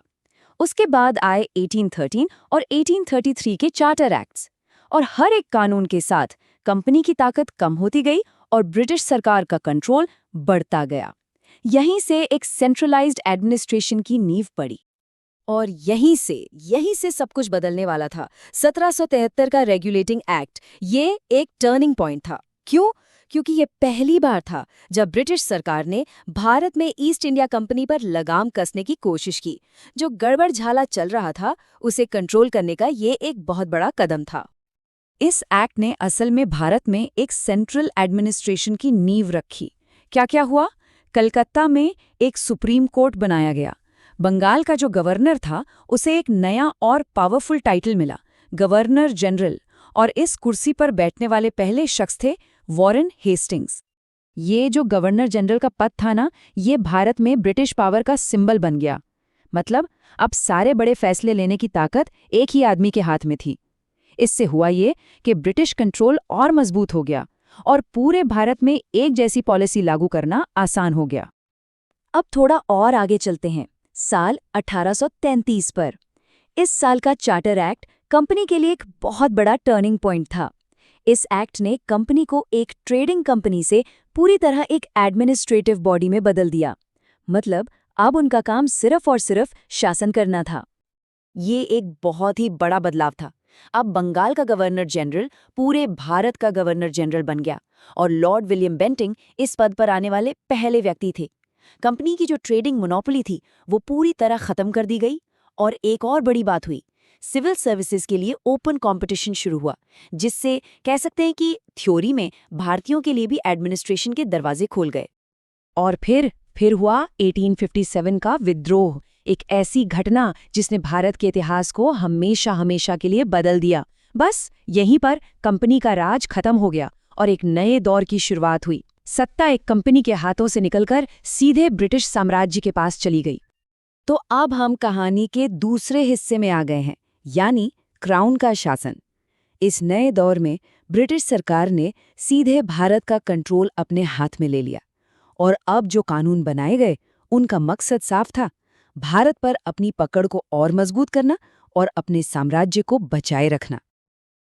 S2: उसके बाद आए 1813 और 1833 के चार्टर एक्ट्स, और हर एक कानून के साथ कंपनी की ताकत कम होती गई और ब्रिटिश सरकार का कंट्रोल बढ़ता गया। यहीं से एक सेंट्रलाइज्ड एडमिनिस्ट्रेशन की नींव पड़ी, और यहीं से सब कुछ बदलने वाला था। 1773 का रेगुलेटिंग एक्ट, ये एक टर्निंग पॉइंट था। क्यों? क्योंकि ये पहली बार था जब ब्रिटिश सरकार ने भारत में ईस्ट इंडिया कंपनी पर लगाम कसने की कोशिश की। जो गड़बड़ झाला चल रहा था, उसे कंट्रोल करने का ये एक बहुत बड़ा कदम था। इस एक्ट ने असल में भारत में एक सेंट्रल एडमिनिस्ट्रेशन की नींव रखी। क्या-क्या हुआ? कलकत्ता में एक सुप्रीम कोर्ट बनाया गया। बंगाल का जो गवर्नर था, उसे एक नया और पावरफुल टाइटल मिला, गवर्नर जनरल, और इस कुर्सी पर बैठने वाले पहले शख्स थे वॉरेन हेस्टिंग्स। ये जो गवर्नर जनरल का पद था ना, ये भारत में ब्रिटिश पावर का सिंबल बन गया। मतलब अब सारे बड़े फैसले लेने की ताकत एक ही आदमी के हाथ में थी। इससे हुआ ये कि ब्रिटिश कंट्रोल और मजबूत हो गया और पूरे भारत में एक जैसी पॉलिसी लागू करना आसान हो गया। अब थोड़ा और आगे चलते हैं, साल 1833 पर। इस साल का चार्टर एक्ट कंपनी के लिए एक बहुत बड़ा टर्निंग पॉइंट था। इस एक्ट ने कंपनी को एक ट्रेडिंग कंपनी से पूरी तरह एक एडमिनिस्ट्रेटिव बॉडी में बदल दिया। मतलब अब उनका काम सिर्फ और सिर्फ शासन करना था। ये एक बहुत ही बड़ा बदलाव था। अब बंगाल का गवर्नर जनरल पूरे भारत का गवर्नर जनरल बन गया, और लॉर्ड विलियम बेंटिंग इस पद पर आने वाले पहले व्यक्ति थे। कंपनी की जो ट्रेडिंग मोनोपोली थी, वो पूरी तरह खत्म कर दी गई। और एक और बड़ी बात हुई, सिविल सर्विसेज के लिए ओपन कंपटीशन शुरू हुआ, जिससे कह सकते हैं कि थ्योरी में भारतीयों के लिए भी एडमिनिस्ट्रेशन के दरवाजे खोल गए। और फिर हुआ 1857 का विद्रोह, एक ऐसी घटना जिसने भारत के इतिहास को हमेशा के लिए बदल दिया। बस यहीं पर कंपनी का राज खत्म हो गया और एक नए दौर की शुरुआत हुई। सत्ता एक कंपनी के हाथों से निकलकर सीधे ब्रिटिश साम्राज्य के पास चली गई। तो अब हम कहानी के दूसरे हिस्से में आ गए हैं, यानी क्राउन का शासन। इस नए दौर में ब्रिटिश सरकार ने सीधे भारत का कंट्रोल अपने हाथ में ले लिया और अब जो कानून बनाए गए उनका मकसद साफ था, भारत पर अपनी पकड़ को और मजबूत करना और अपने साम्राज्य को बचाए रखना।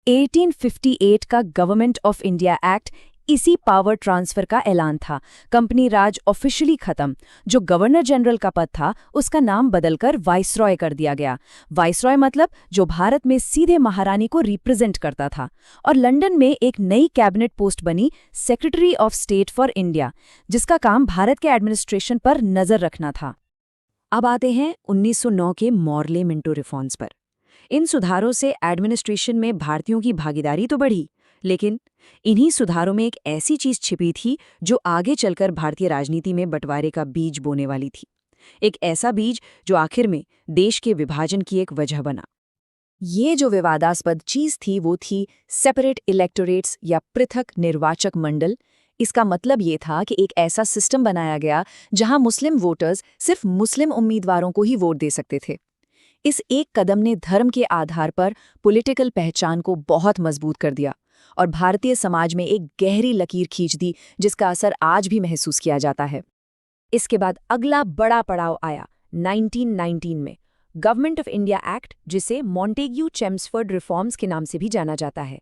S2: 1858 का गवर्नमेंट ऑफ इंडिया एक्ट इसी पावर ट्रांसफर का ऐलान था। कंपनी राज ऑफिशियली खत्म। जो गवर्नर जनरल का पद था उसका नाम बदलकर वाइसरॉय कर दिया गया। वाइसरॉय मतलब जो भारत में सीधे महारानी को रिप्रेजेंट करता था। और लंदन में एक नई कैबिनेट पोस्ट बनी, secretary of state for India, जिसका काम भारत के एडमिनिस्ट्रेशन पर नजर रखना था। अब आते हैं 1909 के मॉर्ले मिंटो रिफॉर्म्स पर। इन सुधारों से एडमिनिस्ट्रेशन में भारतीयों की भागीदारी तो बढ़ी, लेकिन इन्हीं सुधारों में एक ऐसी चीज छिपी थी जो आगे चलकर भारतीय राजनीति में बंटवारे का बीज बोने वाली थी। एक ऐसा बीज जो आखिर में देश के विभाजन की एक वजह बना। ये जो विवादास्पद चीज थी वो थी सेपरेट इलेक्टोरेट्स या पृथक निर्वाचक मंडल। इसका मतलब ये था कि एक ऐसा सिस्टम बनाया गया जहां मुस्लिम वोटर्स सिर्फ मुस्लिम उम्मीदवारों को ही वोट दे सकते थे। इस एक कदम ने धर्म के आधार पर पॉलिटिकल पहचान को बहुत मजबूत कर दिया और भारतीय समाज में एक गहरी लकीर खींच दी, जिसका असर आज भी महसूस किया जाता है। इसके बाद अगला बड़ा पड़ाव आया 1919 में, गवर्नमेंट ऑफ इंडिया एक्ट, जिसे मॉन्टेग्यू-चेम्सफोर्ड रिफॉर्म्स के नाम से भी जाना जाता है।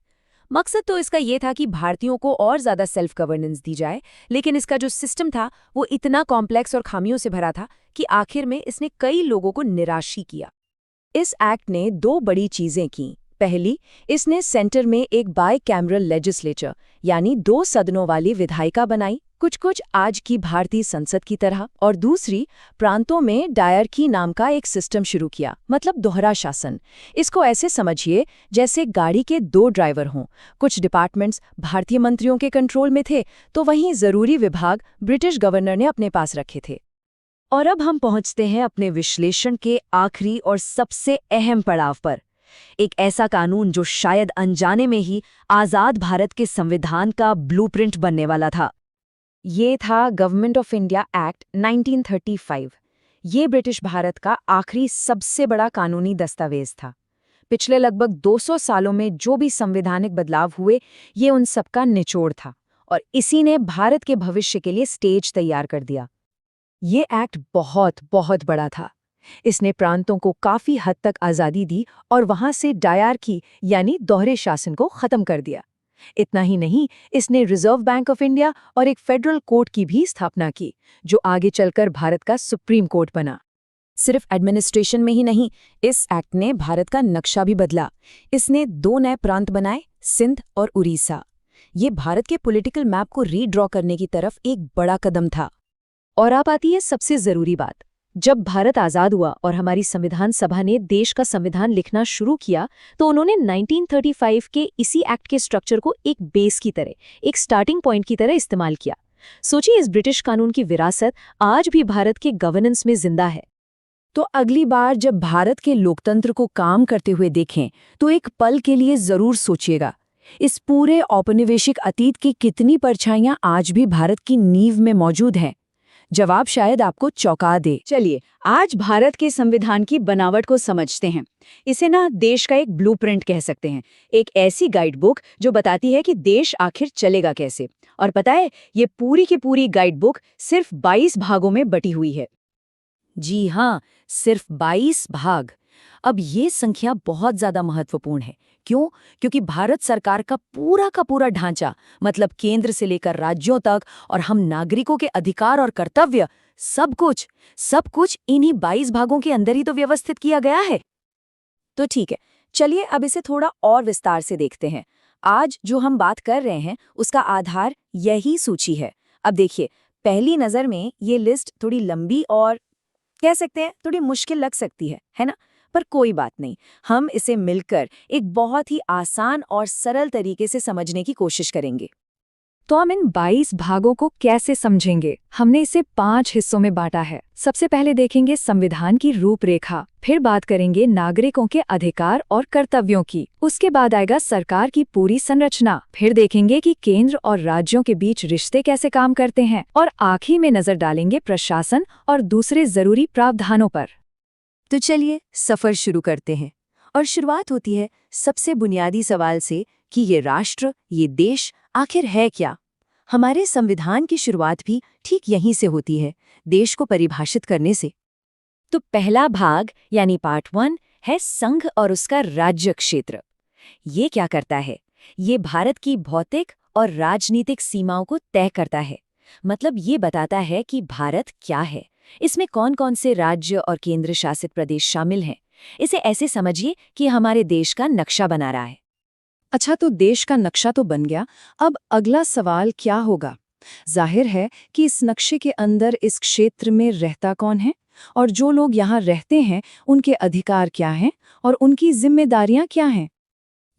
S2: मकसद तो इसका ये था कि भारतीयों को और ज़्यादा सेल्फ गवर्नेंस दी जाए, लेकिन इसका जो सिस्टम था वो इतना कॉम्प्लेक्स और खामियों से भरा था कि आखिर में इसने कई लोगों को निराश ही किया। इस एक्ट ने दो बड़ी चीज़ें की। पहली, इसने सेंटर में एक बाई कैमरल लेजिस्लेचर यानी 2 सदनों वाली विधायिका बनाई, कुछ आज की भारतीय संसद की तरह। और दूसरी, प्रांतों में डायरकी नाम का एक सिस्टम शुरू किया, मतलब दोहरा शासन। इसको ऐसे समझिए जैसे गाड़ी के 2 ड्राइवर हों। कुछ डिपार्टमेंट्स भारतीय मंत्रियों के कंट्रोल में थे, तो वहीं जरूरी विभाग ब्रिटिश गवर्नर ने अपने पास रखे थे। और अब हम पहुंचते हैं अपने विश्लेषण के आखिरी और सबसे अहम पड़ाव पर। एक ऐसा कानून जो शायद अनजाने में ही आजाद भारत के संविधान का ब्लूप्रिंट बनने वाला था। ये था गवर्नमेंट ऑफ इंडिया एक्ट 1935। ये ब्रिटिश भारत का आखिरी सबसे बड़ा कानूनी दस्तावेज था। पिछले लगभग 200 सालों में जो भी संवैधानिक बदलाव हुए, ये उन सबका निचोड़ था और इसी ने भारत के भविष्य के लिए स्टेज तैयार कर दिया। ये एक्ट बहुत बड़ा था। इसने प्रांतों को काफी हद तक आज़ादी दी और वहां से डायरकी यानी दोहरे शासन को खत्म कर दिया। इतना ही नहीं, इसने रिजर्व बैंक ऑफ इंडिया और एक फेडरल कोर्ट की भी स्थापना की, जो आगे चलकर भारत का सुप्रीम कोर्ट बना। सिर्फ एडमिनिस्ट्रेशन में ही नहीं, इस एक्ट ने भारत का नक्शा भी बदला। इसने 2 नए प्रांत बनाए, सिंध और उड़ीसा। ये भारत के पॉलिटिकल मैप को रीड्रॉ करने की तरफ एक बड़ा कदम था। और अब आती है सबसे जरूरी बात। जब भारत आज़ाद हुआ और हमारी संविधान सभा ने देश का संविधान लिखना शुरू किया, तो उन्होंने 1935 के इसी एक्ट के स्ट्रक्चर को एक बेस की तरह, एक स्टार्टिंग पॉइंट की तरह इस्तेमाल किया। सोचिए, इस ब्रिटिश कानून की विरासत आज भी भारत के गवर्नेंस में जिंदा है। तो अगली बार जब भारत के लोकतंत्र को काम करते हुए देखें, तो एक पल के लिए जरूर सोचिएगा, इस पूरे औपनिवेशिक अतीत की कितनी परछाइयां आज भी भारत की नींव में मौजूद हैं। जवाब शायद आपको चौंका दे। चलिए, आज भारत के संविधान की बनावट को समझते हैं। इसे ना देश का एक ब्लूप्रिंट कह सकते हैं, एक ऐसी गाइडबुक जो बताती है कि देश आखिर चलेगा कैसे। और पता है, ये पूरी की पूरी गाइडबुक सिर्फ 22 भागों में बटी हुई है। जी हाँ, सिर्फ 22 भाग। अब ये संख्या बहुत ज्यादा महत्वपूर्ण है। क्यों? क्योंकि भारत सरकार का पूरा ढांचा, मतलब केंद्र से लेकर राज्यों तक और हम नागरिकों के अधिकार और कर्तव्य, सब कुछ इन्हीं 22 भागों के अंदर ही तो व्यवस्थित किया गया है। तो ठीक है, चलिए अब इसे थोड़ा और विस्तार से देखते हैं। आज जो हम बात कर रहे हैं उसका आधार यही सूची है। अब देखिए, पहली नजर में ये लिस्ट थोड़ी लंबी और कह सकते हैं थोड़ी मुश्किल लग सकती है ना? पर कोई बात नहीं, हम इसे मिलकर एक बहुत ही आसान और सरल तरीके से समझने की कोशिश करेंगे।
S1: तो हम इन 22 भागों को कैसे समझेंगे? हमने इसे 5 हिस्सों में बांटा है। सबसे पहले देखेंगे संविधान की रूपरेखा, फिर बात करेंगे नागरिकों के अधिकार और कर्तव्यों की, उसके बाद आएगा सरकार की पूरी संरचना, फिर देखेंगे कि केंद्र और राज्यों के बीच रिश्ते कैसे काम करते हैं, और आखिर में नजर डालेंगे प्रशासन और दूसरे जरूरी प्रावधानों पर।
S2: तो चलिए सफर शुरू करते हैं, और शुरुआत होती है सबसे बुनियादी सवाल से कि ये राष्ट्र, ये देश आखिर है क्या? हमारे संविधान की शुरुआत भी ठीक यहीं से होती है, देश को परिभाषित करने से। तो पहला भाग यानी पार्ट 1 है संघ और उसका राज्य क्षेत्र। ये क्या करता है? ये भारत की भौतिक और राजनीतिक सीमाओं को तय करता है। मतलब ये बताता है कि भारत क्या है, इसमें कौन कौन से राज्य और केंद्र शासित प्रदेश शामिल हैं। इसे ऐसे समझिए कि हमारे देश का नक्शा बना रहा है।
S1: अच्छा, तो देश का नक्शा तो बन गया, अब अगला सवाल क्या होगा? जाहिर है कि इस नक्शे के अंदर इस क्षेत्र में रहता कौन है, और जो लोग यहाँ रहते हैं उनके अधिकार क्या हैं और उनकी जिम्मेदारियां क्या हैं?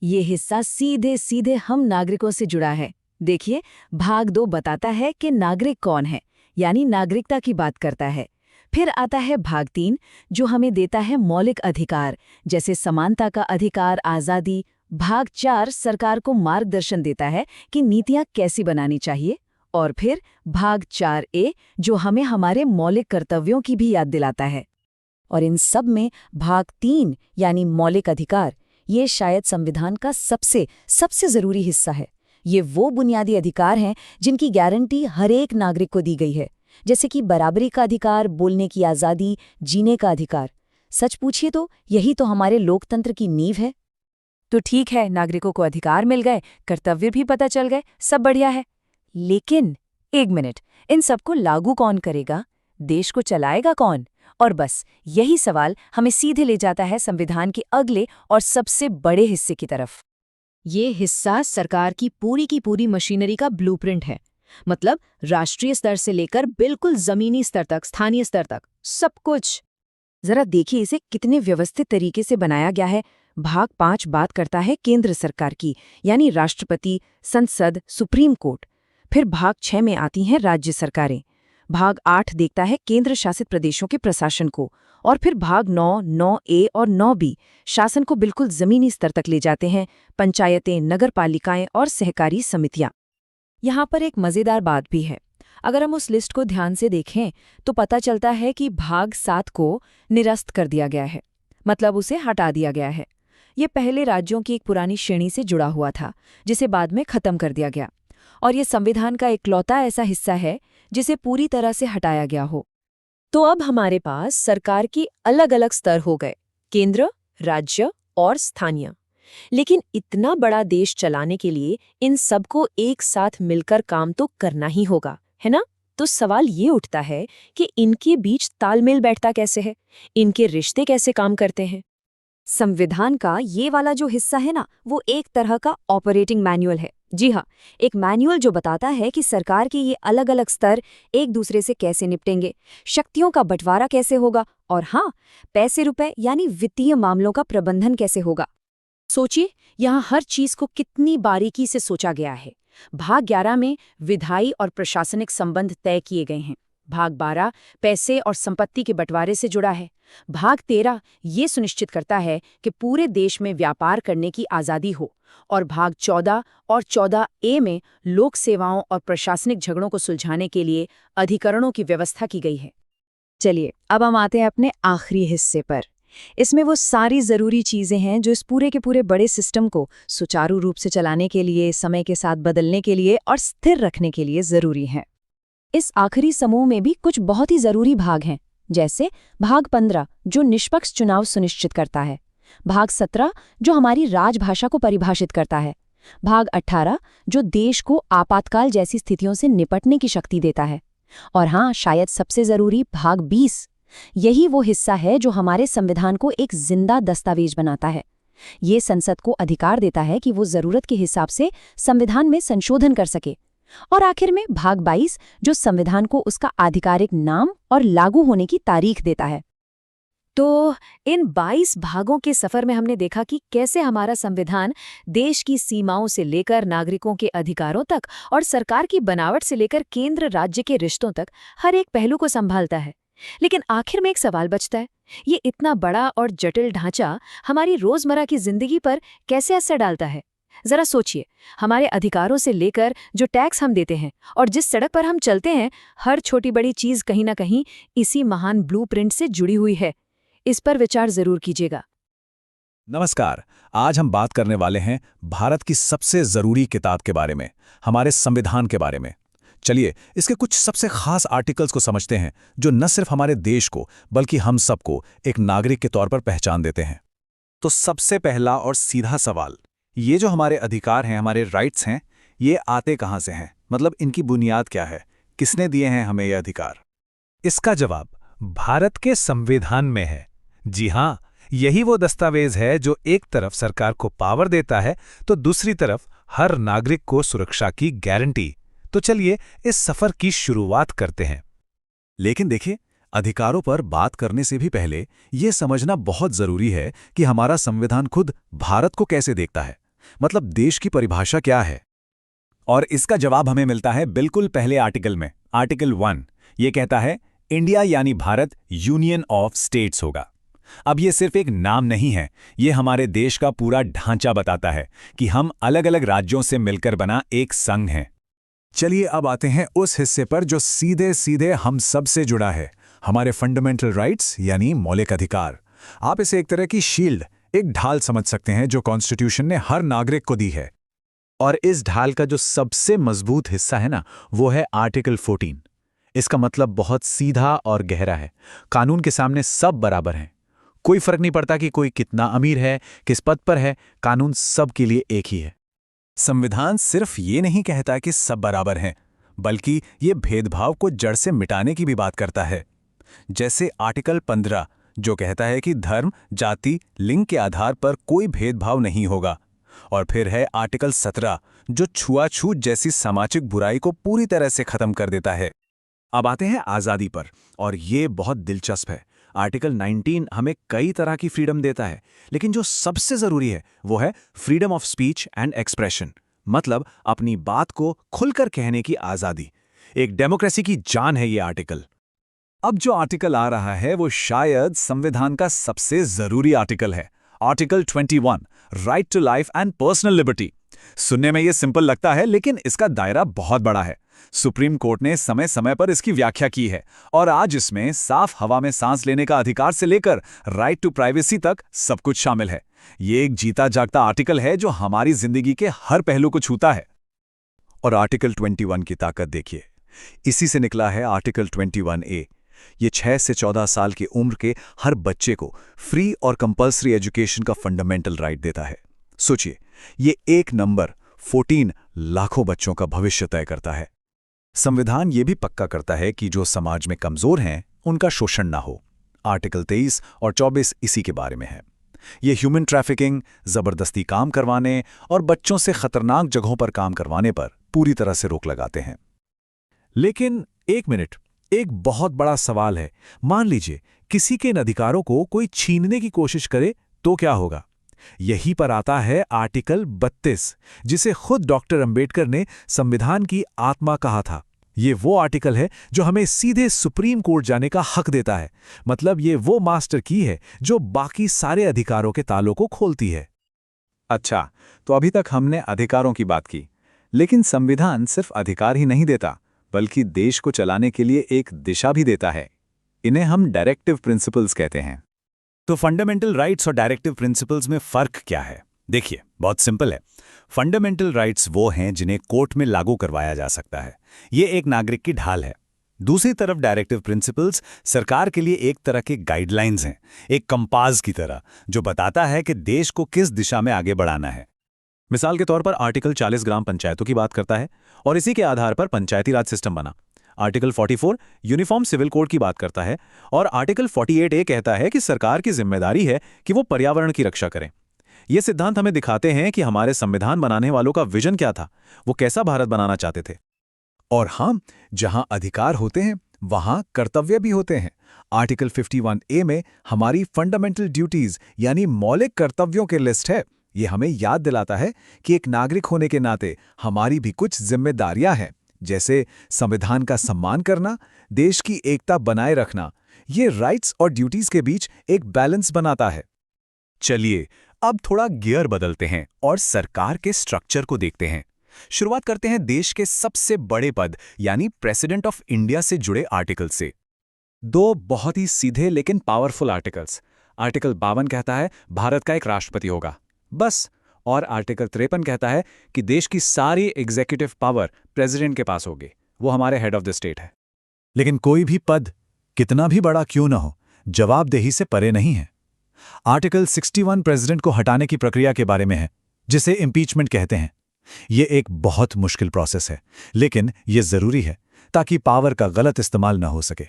S2: ये हिस्सा सीधे सीधे हम नागरिकों से जुड़ा है। देखिए, भाग 2 बताता है कि नागरिक कौन है, यानी नागरिकता की बात करता है। फिर आता है भाग 3, जो हमें देता है मौलिक अधिकार, जैसे समानता का अधिकार, आज़ादी। भाग 4 सरकार को मार्गदर्शन देता है कि नीतियां कैसी बनानी चाहिए। और फिर भाग 4A, जो हमें हमारे मौलिक कर्तव्यों की भी याद दिलाता है। और इन सब में भाग 3 यानी मौलिक अधिकार, ये शायद संविधान का सबसे जरूरी हिस्सा है। ये वो बुनियादी अधिकार हैं जिनकी गारंटी हर एक नागरिक को दी गई है, जैसे कि बराबरी का अधिकार, बोलने की आज़ादी, जीने का अधिकार। सच पूछिए तो यही तो हमारे लोकतंत्र की नींव है। तो ठीक है, नागरिकों को अधिकार मिल गए, कर्तव्य भी पता चल गए, सब बढ़िया है। लेकिन एक मिनट, इन सबको लागू कौन करेगा? देश को चलाएगा कौन? और बस यही सवाल हमें सीधे ले जाता है संविधान के अगले और सबसे बड़े हिस्से की तरफ। ये हिस्सा सरकार की पूरी मशीनरी का ब्लूप्रिंट है। मतलब राष्ट्रीय स्तर से लेकर बिल्कुल जमीनी स्तर तक, स्थानीय स्तर तक, सब कुछ। जरा देखिए इसे कितने व्यवस्थित तरीके से बनाया गया है। भाग 5 बात करता है केंद्र सरकार की, यानी राष्ट्रपति, संसद, सुप्रीम कोर्ट। फिर भाग 6 में आती हैं राज्य सरकारें। भाग 8 देखता है केंद्र शासित प्रदेशों के प्रशासन को। और फिर भाग 9, 9A और 9B शासन को बिल्कुल जमीनी स्तर तक ले जाते हैं, पंचायतें, नगरपालिकाएं और सहकारी समितियां। यहाँ पर एक मज़ेदार बात भी है। अगर हम उस लिस्ट को ध्यान से देखें तो पता चलता है कि भाग 7 को निरस्त कर दिया गया है, मतलब उसे हटा दिया गया है। ये पहले राज्यों की एक पुरानी श्रेणी से जुड़ा हुआ था, जिसे बाद में खत्म कर दिया गया। और ये संविधान का इकलौता ऐसा हिस्सा है जिसे पूरी तरह से हटाया गया हो। तो अब हमारे पास सरकार की अलग अलग स्तर हो गए, केंद्र, राज्य और स्थानीय। लेकिन इतना बड़ा देश चलाने के लिए इन सबको एक साथ मिलकर काम तो करना ही होगा, है ना? तो सवाल ये उठता है कि इनके बीच तालमेल बैठता कैसे है, इनके रिश्ते कैसे काम करते हैं। संविधान का ये वाला जो हिस्सा है ना, वो एक तरह का ऑपरेटिंग मैनुअल है। जी हाँ, एक मैनुअल जो बताता है कि सरकार के ये अलग अलग स्तर एक दूसरे से कैसे निपटेंगे, शक्तियों का बंटवारा कैसे होगा, और हाँ, पैसे रुपए यानी वित्तीय मामलों का प्रबंधन कैसे होगा। सोचिए, यहाँ हर चीज को कितनी बारीकी से सोचा गया है। भाग 11 में विधायी और प्रशासनिक संबंध तय किए गए हैं। भाग 12 पैसे और संपत्ति के बंटवारे से जुड़ा है। भाग 13 ये सुनिश्चित करता है कि पूरे देश में व्यापार करने की आज़ादी हो। और भाग 14 और 14A में लोक सेवाओं और प्रशासनिक झगड़ों को सुलझाने के लिए अधिकरणों की व्यवस्था की गई है। चलिए, अब हम आते हैं अपने आखिरी हिस्से पर। इसमें वो सारी ज़रूरी चीज़ें हैं जो इस पूरे के पूरे बड़े सिस्टम को सुचारू रूप से चलाने के लिए, समय के साथ बदलने के लिए और स्थिर रखने के लिए ज़रूरी हैं। इस आखिरी समूह में भी कुछ बहुत ही ज़रूरी भाग हैं, जैसे भाग 15 जो निष्पक्ष चुनाव सुनिश्चित करता है, भाग 17 जो हमारी राजभाषा को परिभाषित करता है, भाग 18 जो देश को आपातकाल जैसी स्थितियों से निपटने की शक्ति देता है, और हाँ, शायद सबसे ज़रूरी भाग 20। यही वो हिस्सा है जो हमारे संविधान को एक जिंदा दस्तावेज बनाता है। ये संसद को अधिकार देता है कि वो ज़रूरत के हिसाब से संविधान में संशोधन कर सके। और आखिर में भाग 22 जो संविधान को उसका आधिकारिक नाम और लागू होने की तारीख देता है।
S1: तो इन 22 भागों के सफर में हमने देखा कि कैसे हमारा संविधान देश की सीमाओं से लेकर नागरिकों के अधिकारों तक और सरकार की बनावट से लेकर केंद्र राज्य के रिश्तों तक हर एक पहलू को संभालता है। लेकिन आखिर में एक सवाल बचता है, ये इतना बड़ा और जटिल ढांचा हमारी रोजमर्रा की जिंदगी पर कैसे असर डालता है? जरा सोचिए, हमारे अधिकारों से लेकर जो टैक्स हम देते हैं और जिस सड़क पर हम चलते हैं, हर छोटी बड़ी चीज कहीं ना कहीं इसी महान ब्लूप्रिंट से जुड़ी हुई है। इस पर विचार जरूर कीजिएगा।
S5: नमस्कार। आज हम बात करने वाले हैं भारत की सबसे जरूरी किताब के बारे में, हमारे संविधान के बारे में। चलिए इसके कुछ सबसे खास आर्टिकल्स को समझते हैं जो न सिर्फ हमारे देश को बल्कि हम सबको एक नागरिक के तौर पर पहचान देते हैं। तो सबसे पहला और सीधा सवाल, ये जो हमारे अधिकार हैं, हमारे राइट्स हैं, ये आते कहाँ से हैं? मतलब इनकी बुनियाद क्या है? किसने दिए हैं हमें ये अधिकार?
S4: इसका जवाब भारत के संविधान में है। जी हाँ, यही वो दस्तावेज है जो एक तरफ सरकार को पावर देता है तो दूसरी तरफ हर नागरिक को सुरक्षा की गारंटी। तो चलिए इस सफर की शुरुआत करते हैं।
S5: लेकिन देखिए, अधिकारों पर बात करने से भी पहले ये समझना बहुत जरूरी है कि हमारा संविधान खुद भारत को कैसे देखता है। मतलब देश की परिभाषा क्या है? और इसका जवाब हमें मिलता है बिल्कुल पहले आर्टिकल में। आर्टिकल 1 ये कहता है इंडिया यानी भारत यूनियन ऑफ स्टेट्स होगा। अब ये सिर्फ एक नाम नहीं है, ये हमारे देश का पूरा ढांचा बताता है कि हम अलग अलग राज्यों से मिलकर बना एक संघ हैं। चलिए अब आते हैं उस हिस्से पर जो सीधे सीधे हम सब से जुड़ा है, हमारे फंडामेंटल राइट्स यानी मौलिक अधिकार। आप इसे एक तरह की शील्ड, एक ढाल समझ सकते हैं जो कॉन्स्टिट्यूशन ने हर नागरिक को दी है। और इस ढाल का जो सबसे मजबूत हिस्सा है ना, वो है आर्टिकल 14। इसका मतलब बहुत सीधा और गहरा है। कानून के सामने सब बराबर हैं, कोई फर्क नहीं पड़ता कि कोई कितना अमीर है, किस पद पर है, कानून सब के लिए एक ही है। संविधान सिर्फ ये नहीं कहता कि सब बराबर हैं, बल्कि ये भेदभाव को जड़ से मिटाने की भी बात करता है। जैसे आर्टिकल 15 जो कहता है कि धर्म, जाति, लिंग के आधार पर कोई भेदभाव नहीं होगा। और फिर है आर्टिकल 17 जो छुआछूत जैसी सामाजिक बुराई को पूरी तरह से खत्म कर देता है। अब आते हैं आज़ादी पर, और ये बहुत दिलचस्प है। आर्टिकल 19 हमें कई तरह की फ्रीडम देता है, लेकिन जो सबसे जरूरी है वो है freedom of speech and expression, मतलब अपनी बात को खुलकर कहने की आज़ादी। एक डेमोक्रेसी की जान है ये आर्टिकल। अब जो आर्टिकल आ रहा है वो शायद संविधान का सबसे जरूरी आर्टिकल है, article 21, right to life and personal liberty. सुनने में ये सिंपल लगता है, लेकिन इसका दायरा बहुत बड़ा है। सुप्रीम कोर्ट ने समय समय पर इसकी व्याख्या की है, और आज इसमें साफ हवा में सांस लेने का अधिकार से लेकर राइट टू प्राइवेसी तक सब कुछ शामिल है। ये एक जीता जागता आर्टिकल है जो हमारी जिंदगी के हर पहलू को छूता है। और आर्टिकल 21 की ताकत देखिए, इसी से निकला है आर्टिकल 21A। ये 6 से 14 साल की उम्र के हर बच्चे को फ्री और कंपल्सरी एजुकेशन का फंडामेंटल राइट देता है। सोचिए, ये एक नंबर 14 लाखों बच्चों का भविष्य तय करता है। संविधान ये भी पक्का करता है कि जो समाज में कमजोर हैं उनका शोषण ना हो। आर्टिकल 23 और 24 इसी के बारे में है। ये ह्यूमन ट्रैफिकिंग, जबरदस्ती काम करवाने और बच्चों से खतरनाक जगहों पर काम करवाने पर पूरी तरह से रोक लगाते हैं। लेकिन एक मिनट, एक बहुत बड़ा सवाल है। मान लीजिए किसी के इन अधिकारों को कोई छीनने की कोशिश करे तो क्या होगा? यहीं पर आता है आर्टिकल 32, जिसे खुद डॉक्टर अंबेडकर ने संविधान की आत्मा कहा था। ये वो आर्टिकल है जो हमें सीधे सुप्रीम कोर्ट जाने का हक देता है। मतलब ये वो मास्टर की है जो बाकी सारे अधिकारों के तालों को खोलती है। अच्छा, तो अभी तक हमने अधिकारों की बात की, लेकिन संविधान सिर्फ अधिकार ही नहीं देता, बल्कि देश को चलाने के लिए एक दिशा भी देता है। इन्हें हम डायरेक्टिव प्रिंसिपल्स कहते हैं। तो फंडामेंटल राइट्स और डायरेक्टिव प्रिंसिपल्स में फर्क क्या है? देखिए, बहुत सिंपल है। फंडामेंटल राइट्स वो हैं जिन्हें कोर्ट में लागू करवाया जा सकता है। ये एक नागरिक की ढाल है। दूसरी तरफ डायरेक्टिव प्रिंसिपल्स सरकार के लिए एक तरह के गाइडलाइंस हैं, एक कंपास की तरह, जो बताता है कि देश को किस दिशा में आगे बढ़ाना है। मिसाल के तौर पर आर्टिकल 40 ग्राम पंचायतों की बात करता है और इसी के आधार पर पंचायती राज सिस्टम बना। आर्टिकल 44 यूनिफॉर्म सिविल कोड की बात करता है और आर्टिकल 48A कहता है कि सरकार की जिम्मेदारी है कि वो पर्यावरण की रक्षा करें। ये सिद्धांत हमें दिखाते हैं कि हमारे संविधान बनाने वालों का विजन क्या था, वो कैसा भारत बनाना चाहते थे। और हाँ, जहां अधिकार होते हैं वहां कर्तव्य भी होते हैं। आर्टिकल 51A में हमारी फंडामेंटल ड्यूटीज यानी मौलिक कर्तव्यों की लिस्ट है। ये हमें याद दिलाता है कि एक नागरिक होने के नाते हमारी भी कुछ जिम्मेदारियां हैं, जैसे संविधान का सम्मान करना, देश की एकता बनाए रखना। ये राइट्स और ड्यूटीज के बीच एक बैलेंस बनाता है।
S4: चलिए अब थोड़ा गियर बदलते हैं और सरकार के स्ट्रक्चर को देखते हैं। शुरुआत करते हैं देश के सबसे बड़े पद यानी प्रेसिडेंट ऑफ इंडिया से जुड़े आर्टिकल से।
S5: दो बहुत ही सीधे लेकिन पावरफुल आर्टिकल्स। आर्टिकल 52 कहता है भारत का एक राष्ट्रपति होगा, बस। और आर्टिकल 53 कहता है कि देश की सारी एग्जीक्यूटिव पावर प्रेसिडेंट के पास होगी, वो हमारे हेड ऑफ द स्टेट है।
S4: लेकिन कोई भी पद कितना भी बड़ा क्यों न हो, जवाबदेही से परे नहीं है। आर्टिकल 61 प्रेसिडेंट को हटाने की प्रक्रिया के बारे में है, जिसे इम्पीचमेंट कहते हैं। ये एक बहुत मुश्किल प्रोसेस है, लेकिन ये जरूरी है ताकि पावर का गलत इस्तेमाल न हो सके।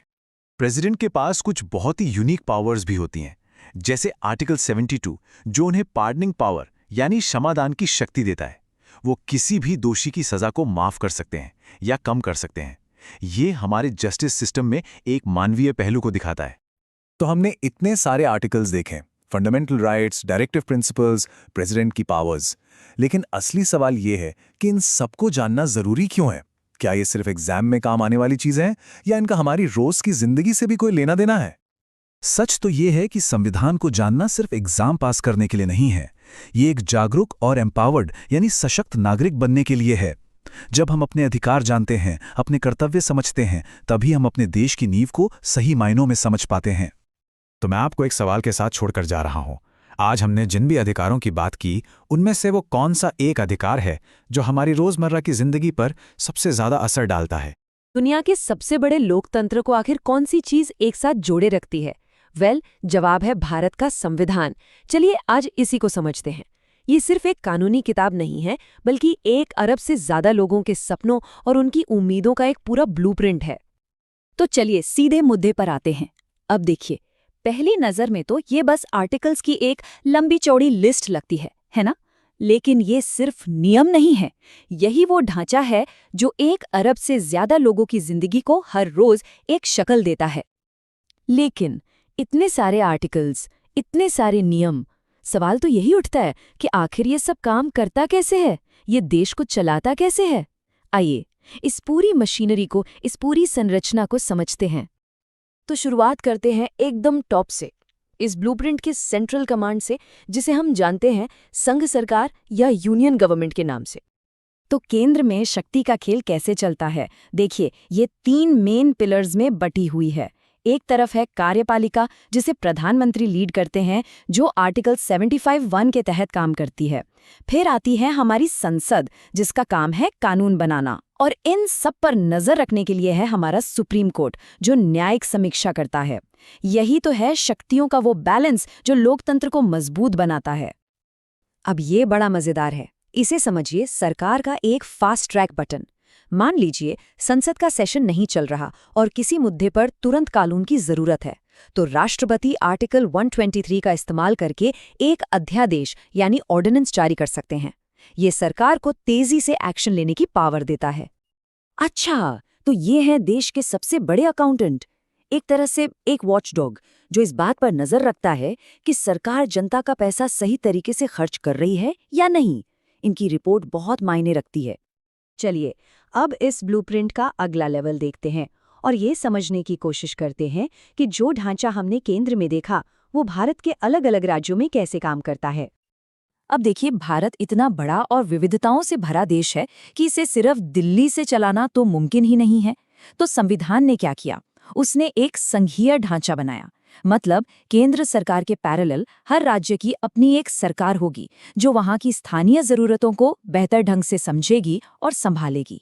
S4: प्रेसिडेंट के पास कुछ बहुत ही यूनिक पावर्स भी होती हैं, जैसे आर्टिकल 72 जो उन्हें पार्डनिंग पावर यानी क्षमादान की शक्ति देता है। वो किसी भी दोषी की सजा को माफ कर सकते हैं या कम कर सकते हैं। ये हमारे जस्टिस सिस्टम में एक मानवीय पहलू को दिखाता है।
S5: तो हमने इतने सारे आर्टिकल्स देखे, fundamental rights, directive principles, president की पावर्स। लेकिन असली सवाल ये है कि इन सबको जानना जरूरी क्यों है? क्या ये सिर्फ एग्जाम में काम आने वाली चीजें हैं या इनका हमारी रोज की जिंदगी से भी कोई लेना देना है?
S4: सच तो ये है कि संविधान को जानना सिर्फ एग्जाम पास करने के लिए नहीं है। ये एक जागरूक और एम्पावर्ड यानी सशक्त नागरिक बनने के लिए है। जब हम अपने अधिकार जानते हैं, अपने कर्तव्य समझते हैं, तभी हम अपने देश की नींव को सही मायनों में समझ पाते हैं।
S5: तो मैं आपको एक सवाल के साथ छोड़कर जा रहा हूं। आज हमने जिन भी अधिकारों की बात की, उनमें से वो कौन सा एक अधिकार है जो हमारी रोजमर्रा की जिंदगी पर सबसे ज्यादा असर डालता है?
S1: दुनिया के सबसे बड़े लोकतंत्र को आखिर कौन सी चीज एक साथ जोड़े रखती है? जवाब है भारत का संविधान। चलिए आज इसी को समझते हैं। ये सिर्फ एक कानूनी किताब नहीं है, बल्कि 1 अरब से ज्यादा लोगों के सपनों और उनकी उम्मीदों का एक पूरा ब्लूप्रिंट है।
S2: तो चलिए सीधे मुद्दे पर आते हैं। अब देखिए, पहली नजर में तो ये बस आर्टिकल्स की एक लंबी चौड़ी लिस्ट लगती है ना? लेकिन ये सिर्फ नियम नहीं है। यही वो ढांचा है जो 1 अरब से ज्यादा लोगों की जिंदगी को हर रोज एक शक्ल देता है। लेकिन इतने सारे आर्टिकल्स, इतने सारे नियम, सवाल तो यही उठता है कि आखिर ये सब काम करता कैसे है? ये देश को चलाता कैसे है? आइए इस पूरी मशीनरी को, इस पूरी संरचना को समझते हैं। तो शुरुआत करते हैं एकदम टॉप से, इस ब्लूप्रिंट के सेंट्रल कमांड से, जिसे हम जानते हैं संघ सरकार या यूनियन गवर्नमेंट के नाम से। तो केंद्र में शक्ति का खेल कैसे चलता है? देखिए, ये 3 मेन पिलर्स में बटी हुई है। एक तरफ है कार्यपालिका, जिसे प्रधानमंत्री लीड करते हैं, जो आर्टिकल 75(1) के तहत काम करती है। फिर आती है हमारी संसद, जिसका काम है कानून बनाना। और इन सब पर नजर रखने के लिए है हमारा सुप्रीम कोर्ट, जो न्यायिक समीक्षा करता है। यही तो है शक्तियों का वो बैलेंस जो लोकतंत्र को मजबूत बनाता है।
S1: अब ये बड़ा मजेदार है। इसे समझिए सरकार का एक फास्ट ट्रैक बटन। मान लीजिए संसद का सेशन नहीं चल रहा और किसी मुद्दे पर तुरंत कानून की जरूरत है, तो राष्ट्रपति आर्टिकल 123 का इस्तेमाल करके एक अध्यादेश यानी ऑर्डिनेंस जारी कर सकते हैं। ये सरकार को तेजी से एक्शन लेने की पावर देता है।
S2: अच्छा, तो ये है देश के सबसे बड़े अकाउंटेंट, एक तरह से एक वॉचडॉग, जो इस बात पर नजर रखता है कि सरकार जनता का पैसा सही तरीके से खर्च कर रही है या नहीं। इनकी रिपोर्ट बहुत मायने रखती है।
S1: चलिए अब इस ब्लूप्रिंट का अगला लेवल देखते हैं और ये समझने की कोशिश करते हैं कि जो ढांचा हमने केंद्र में देखा, वो भारत के अलग अलग राज्यों में कैसे काम करता है।
S2: अब देखिए, भारत इतना बड़ा और विविधताओं से भरा देश है कि इसे सिर्फ दिल्ली से चलाना तो मुमकिन ही नहीं है। तो संविधान ने क्या किया? उसने एक संघीय ढांचा बनाया। मतलब केंद्र सरकार के पैरेलल हर राज्य की अपनी एक सरकार होगी, जो वहां की स्थानीय जरूरतों को बेहतर ढंग से समझेगी और संभालेगी।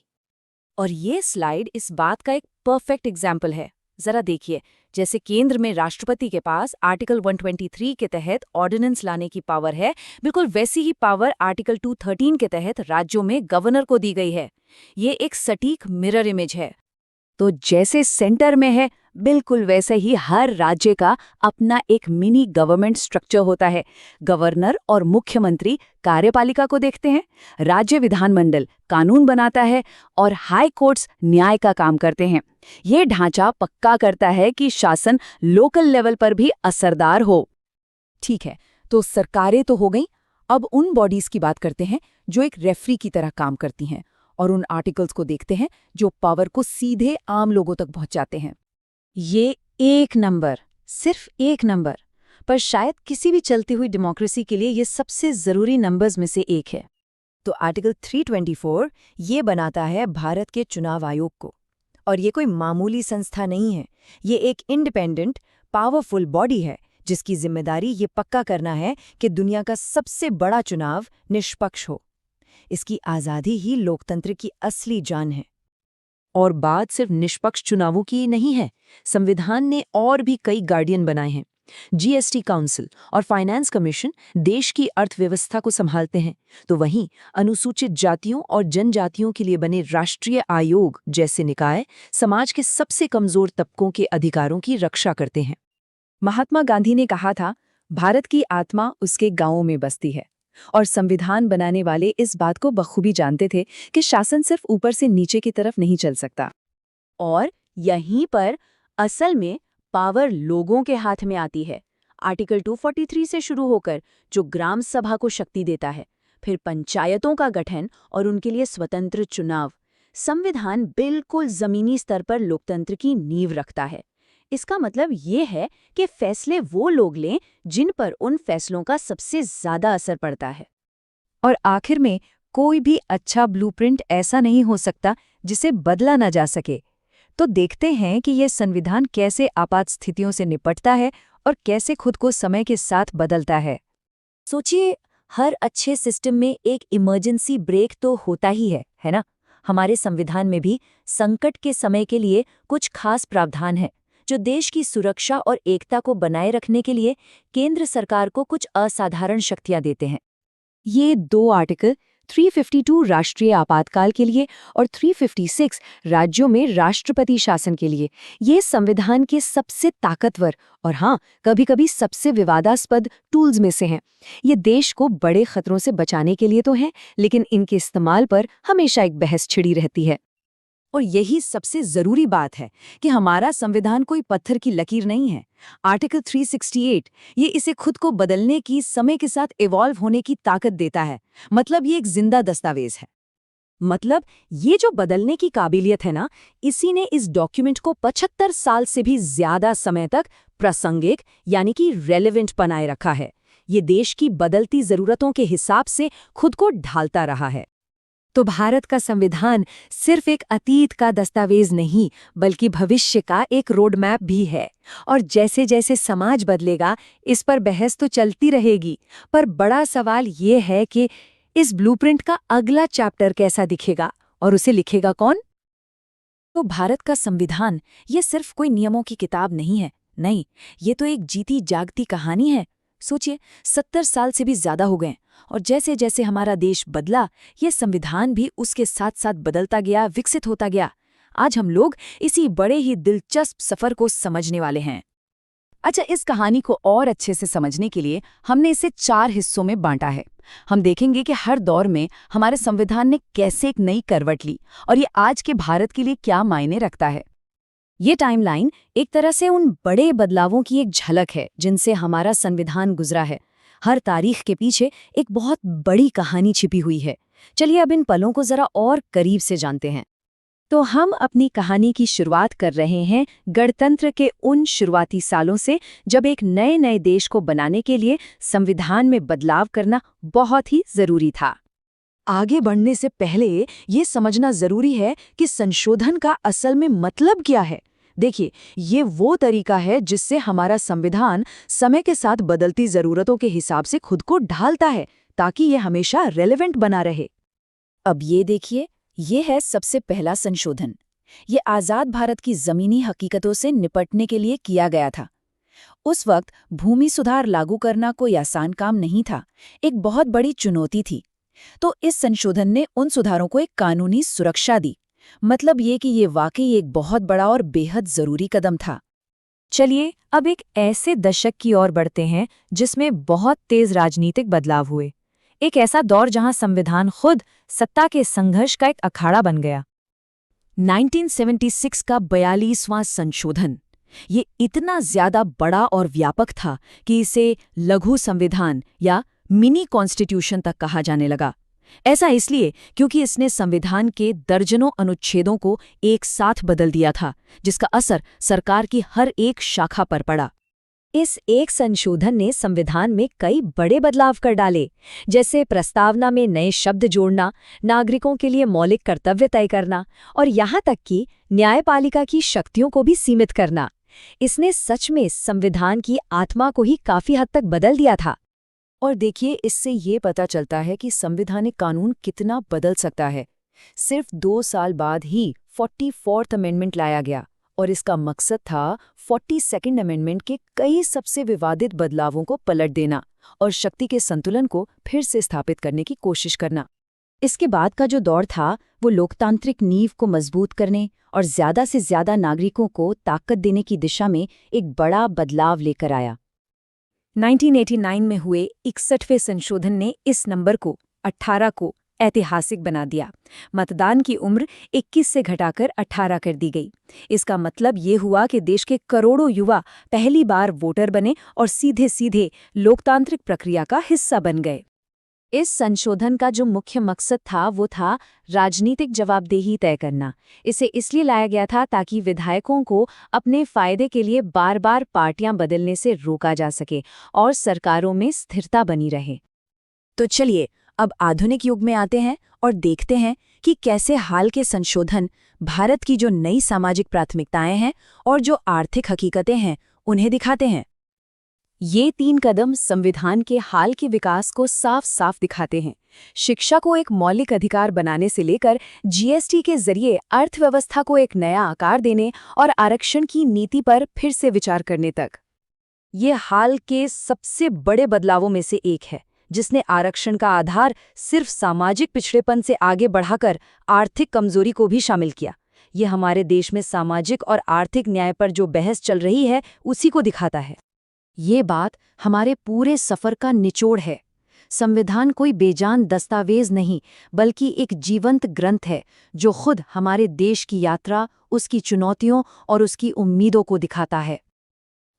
S2: और ये स्लाइड इस बात का एक परफेक्ट एग्जाम्पल है। जरा देखिए, जैसे केंद्र में राष्ट्रपति के पास आर्टिकल 123 के तहत ऑर्डिनेंस लाने की पावर है, बिल्कुल वैसी ही पावर आर्टिकल 213 के तहत राज्यों में गवर्नर को दी गई है। ये एक सटीक मिरर इमेज है। तो जैसे सेंटर में है बिल्कुल वैसे ही हर राज्य का अपना एक मिनी गवर्नमेंट स्ट्रक्चर होता है। गवर्नर और मुख्यमंत्री कार्यपालिका को देखते हैं, राज्य विधानमंडल कानून बनाता है और हाई कोर्ट्स न्याय का काम करते हैं। ये ढांचा पक्का करता है कि शासन लोकल लेवल पर भी असरदार हो।
S1: ठीक है, तो सरकारें तो हो गईं, अब उन बॉडीज की बात करते हैं जो एक रेफरी की तरह काम करती हैं, और उन आर्टिकल्स को देखते हैं जो पावर को सीधे आम लोगों तक पहुंचाते हैं। ये एक नंबर, सिर्फ एक नंबर, पर शायद किसी भी चलती हुई डेमोक्रेसी के लिए ये सबसे जरूरी नंबर्स में से एक है। तो आर्टिकल 324 ये बनाता है भारत के चुनाव आयोग को, और ये कोई मामूली संस्था नहीं है। ये एक इंडिपेंडेंट, पावरफुल बॉडी है जिसकी जिम्मेदारी ये पक्का करना है कि दुनिया का सबसे बड़ा चुनाव निष्पक्ष हो। इसकी आज़ादी ही लोकतंत्र की असली जान है। और बात सिर्फ निष्पक्ष चुनावों की नहीं है, संविधान ने और भी कई गार्डियन बनाए हैं। जीएसटी काउंसिल और फाइनेंस कमीशन देश की अर्थव्यवस्था को संभालते हैं, तो वहीं अनुसूचित जातियों और जनजातियों के लिए बने राष्ट्रीय आयोग जैसे निकाय समाज के सबसे कमजोर तबकों के अधिकारों की रक्षा करते हैं। महात्मा गांधी ने कहा था, भारत की आत्मा उसके गांवों में बसती है, और संविधान बनाने वाले इस बात को बखूबी जानते थे कि शासन सिर्फ ऊपर से नीचे की तरफ नहीं चल सकता। और यहीं पर असल में पावर लोगों के हाथ में आती है। आर्टिकल 243 से शुरू होकर जो ग्राम सभा को शक्ति देता है, फिर पंचायतों का गठन और उनके लिए स्वतंत्र चुनाव, संविधान बिल्कुल जमीनी स्तर पर लोकतंत्र की नींव रखता है। इसका मतलब ये है कि फैसले वो लोग लें जिन पर उन फैसलों का सबसे ज्यादा असर पड़ता है। और आखिर में कोई भी अच्छा ब्लूप्रिंट ऐसा नहीं हो सकता जिसे बदला न जा सके। तो देखते हैं कि यह संविधान कैसे आपात स्थितियों से निपटता है और कैसे खुद को समय के साथ बदलता है। सोचिए, हर अच्छे सिस्टम में एक इमरजेंसी ब्रेक तो होता ही है ना? हमारे संविधान में भी संकट के समय के लिए कुछ खास प्रावधान है जो देश की सुरक्षा और एकता को बनाए रखने के लिए केंद्र सरकार को कुछ असाधारण शक्तियां देते हैं। ये दो आर्टिकल 352 राष्ट्रीय आपातकाल के लिए और 356 राज्यों में राष्ट्रपति शासन के लिए, ये संविधान के सबसे ताकतवर और हाँ, कभी-कभी सबसे विवादास्पद टूल्स में से हैं। ये देश को बड़े खतरों से बचाने के लिए तो हैं, लेकिन इनके इस्तेमाल पर हमेशा एक बहस छिड़ी रहती है। और यही सबसे जरूरी बात है कि हमारा संविधान कोई पत्थर की लकीर नहीं है। आर्टिकल 368 ये इसे खुद को बदलने की, समय के साथ इवॉल्व होने की ताकत देता है। मतलब ये एक जिंदा दस्तावेज है। मतलब ये जो बदलने की काबिलियत है ना, इसी ने इस डॉक्यूमेंट को 75 साल से भी ज्यादा समय तक प्रासंगिक यानी कि रेलेवेंट बनाए रखा है। ये देश की बदलती जरूरतों के हिसाब से खुद को ढालता रहा है। तो भारत का संविधान सिर्फ एक अतीत का दस्तावेज नहीं, बल्कि भविष्य का एक रोड मैप भी है। और जैसे जैसे समाज बदलेगा, इस पर बहस तो चलती रहेगी, पर बड़ा सवाल ये है कि इस ब्लूप्रिंट का अगला चैप्टर कैसा दिखेगा और उसे लिखेगा कौन? तो भारत का संविधान ये सिर्फ कोई नियमों की किताब नहीं है, नहीं, ये तो एक जीती जागती कहानी है। सोचिए, 70 साल से भी ज्यादा हो गए, और जैसे जैसे हमारा देश बदला, ये संविधान भी उसके साथ साथ बदलता गया, विकसित होता गया। आज हम लोग इसी बड़े ही दिलचस्प सफर को समझने वाले हैं। अच्छा, इस कहानी को और अच्छे से समझने के लिए हमने इसे 4 हिस्सों में बांटा है। हम देखेंगे कि हर दौर में हमारे संविधान ने कैसे एक नई करवट ली और ये आज के भारत के लिए क्या मायने रखता है। ये टाइमलाइन एक तरह से उन बड़े बदलावों की एक झलक है जिनसे हमारा संविधान गुजरा है। हर तारीख के पीछे एक बहुत बड़ी कहानी छिपी हुई है। चलिए अब इन पलों को जरा और करीब से जानते हैं। तो हम अपनी कहानी की शुरुआत कर रहे हैं गणतंत्र के उन शुरुआती सालों से, जब एक नए देश को बनाने के लिए संविधान में बदलाव करना बहुत ही जरूरी था। आगे बढ़ने से पहले ये समझना जरूरी है कि संशोधन का असल में मतलब क्या है। देखिए, ये वो तरीका है जिससे हमारा संविधान समय के साथ बदलती जरूरतों के हिसाब से खुद को ढालता है, ताकि ये हमेशा रेलेवेंट बना रहे। अब ये देखिए, ये है सबसे पहला संशोधन। ये आज़ाद भारत की ज़मीनी हकीकतों से निपटने के लिए किया गया था। उस वक्त भूमि सुधार लागू करना कोई आसान काम नहीं था, एक बहुत बड़ी चुनौती थी। तो इस संशोधन ने उन सुधारों को एक कानूनी सुरक्षा दी।
S2: मतलब ये कि ये वाकई एक बहुत बड़ा और बेहद जरूरी कदम था। चलिए अब एक ऐसे दशक की ओर बढ़ते हैं जिसमें बहुत तेज राजनीतिक बदलाव हुए। एक ऐसा दौर जहां संविधान खुद सत्ता के संघर्ष का एक अखाड़ा बन गया। 1976 का 42वां संशोधन ये इतना ज्यादा बड़ा और व्यापक था कि इसे लघु संविधान या मिनी कॉन्स्टिट्यूशन तक कहा जाने लगा। ऐसा इसलिए क्योंकि इसने संविधान के दर्जनों अनुच्छेदों को एक साथ बदल दिया था, जिसका असर सरकार की हर एक शाखा पर पड़ा। इस एक संशोधन ने संविधान में कई बड़े बदलाव कर डाले, जैसे प्रस्तावना में नए शब्द जोड़ना, नागरिकों के लिए मौलिक कर्तव्य तय करना और यहाँ तक कि न्यायपालिका की शक्तियों को भी सीमित करना। इसने सच में संविधान की आत्मा को ही काफी हद तक बदल दिया था। और देखिए, इससे ये पता चलता है कि संवैधानिक कानून कितना बदल सकता है। सिर्फ 2 साल बाद ही 44th अमेंडमेंट लाया गया और इसका मकसद था 42nd अमेंडमेंट के कई सबसे विवादित बदलावों को पलट देना और शक्ति के संतुलन को फिर से स्थापित करने की कोशिश करना। इसके बाद का जो दौर था वो लोकतांत्रिक नींव को मजबूत करने और ज्यादा से ज्यादा नागरिकों को ताकत देने की दिशा में एक बड़ा बदलाव लेकर आया। 1989 में हुए 61वें संशोधन ने इस नंबर को 18 को ऐतिहासिक बना दिया। मतदान की उम्र 21 से घटाकर 18 कर दी गई। इसका मतलब ये हुआ कि देश के करोड़ों युवा पहली बार वोटर बने और सीधे सीधे लोकतांत्रिक प्रक्रिया का हिस्सा बन गए। इस संशोधन का जो मुख्य मकसद था वो था राजनीतिक जवाबदेही तय करना। इसे इसलिए लाया गया था ताकि विधायकों को अपने फायदे के लिए बार बार पार्टियां बदलने से रोका जा सके और सरकारों में स्थिरता बनी रहे। तो चलिए अब आधुनिक युग में आते हैं और देखते हैं कि कैसे हाल के संशोधन भारत की जो नई सामाजिक प्राथमिकताएं हैं और जो आर्थिक हकीकतें हैं उन्हें दिखाते हैं। ये 3 कदम संविधान के हाल के विकास को साफ साफ दिखाते हैं। शिक्षा को एक मौलिक अधिकार बनाने से लेकर जीएसटी के जरिए अर्थव्यवस्था को एक नया आकार देने और आरक्षण की नीति पर फिर से विचार करने तक। ये हाल के सबसे बड़े बदलावों में से एक है, जिसने आरक्षण का आधार सिर्फ सामाजिक पिछड़ेपन से आगे बढ़ाकर आर्थिक कमजोरी को भी शामिल किया। ये हमारे देश में सामाजिक और आर्थिक न्याय पर जो बहस चल रही है उसी को दिखाता है। ये बात हमारे पूरे सफर का निचोड़ है। संविधान कोई बेजान दस्तावेज नहीं, बल्कि एक जीवंत ग्रंथ है जो खुद हमारे देश की यात्रा, उसकी चुनौतियों और उसकी उम्मीदों को दिखाता है।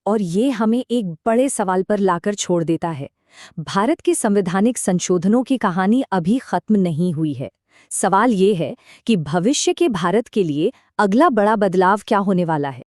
S2: और ये हमें एक बड़े सवाल पर लाकर छोड़ देता है। भारत के संवैधानिक संशोधनों की कहानी अभी खत्म नहीं हुई है। सवाल ये है कि भविष्य के भारत के लिए अगला बड़ा बदलाव क्या होने वाला है।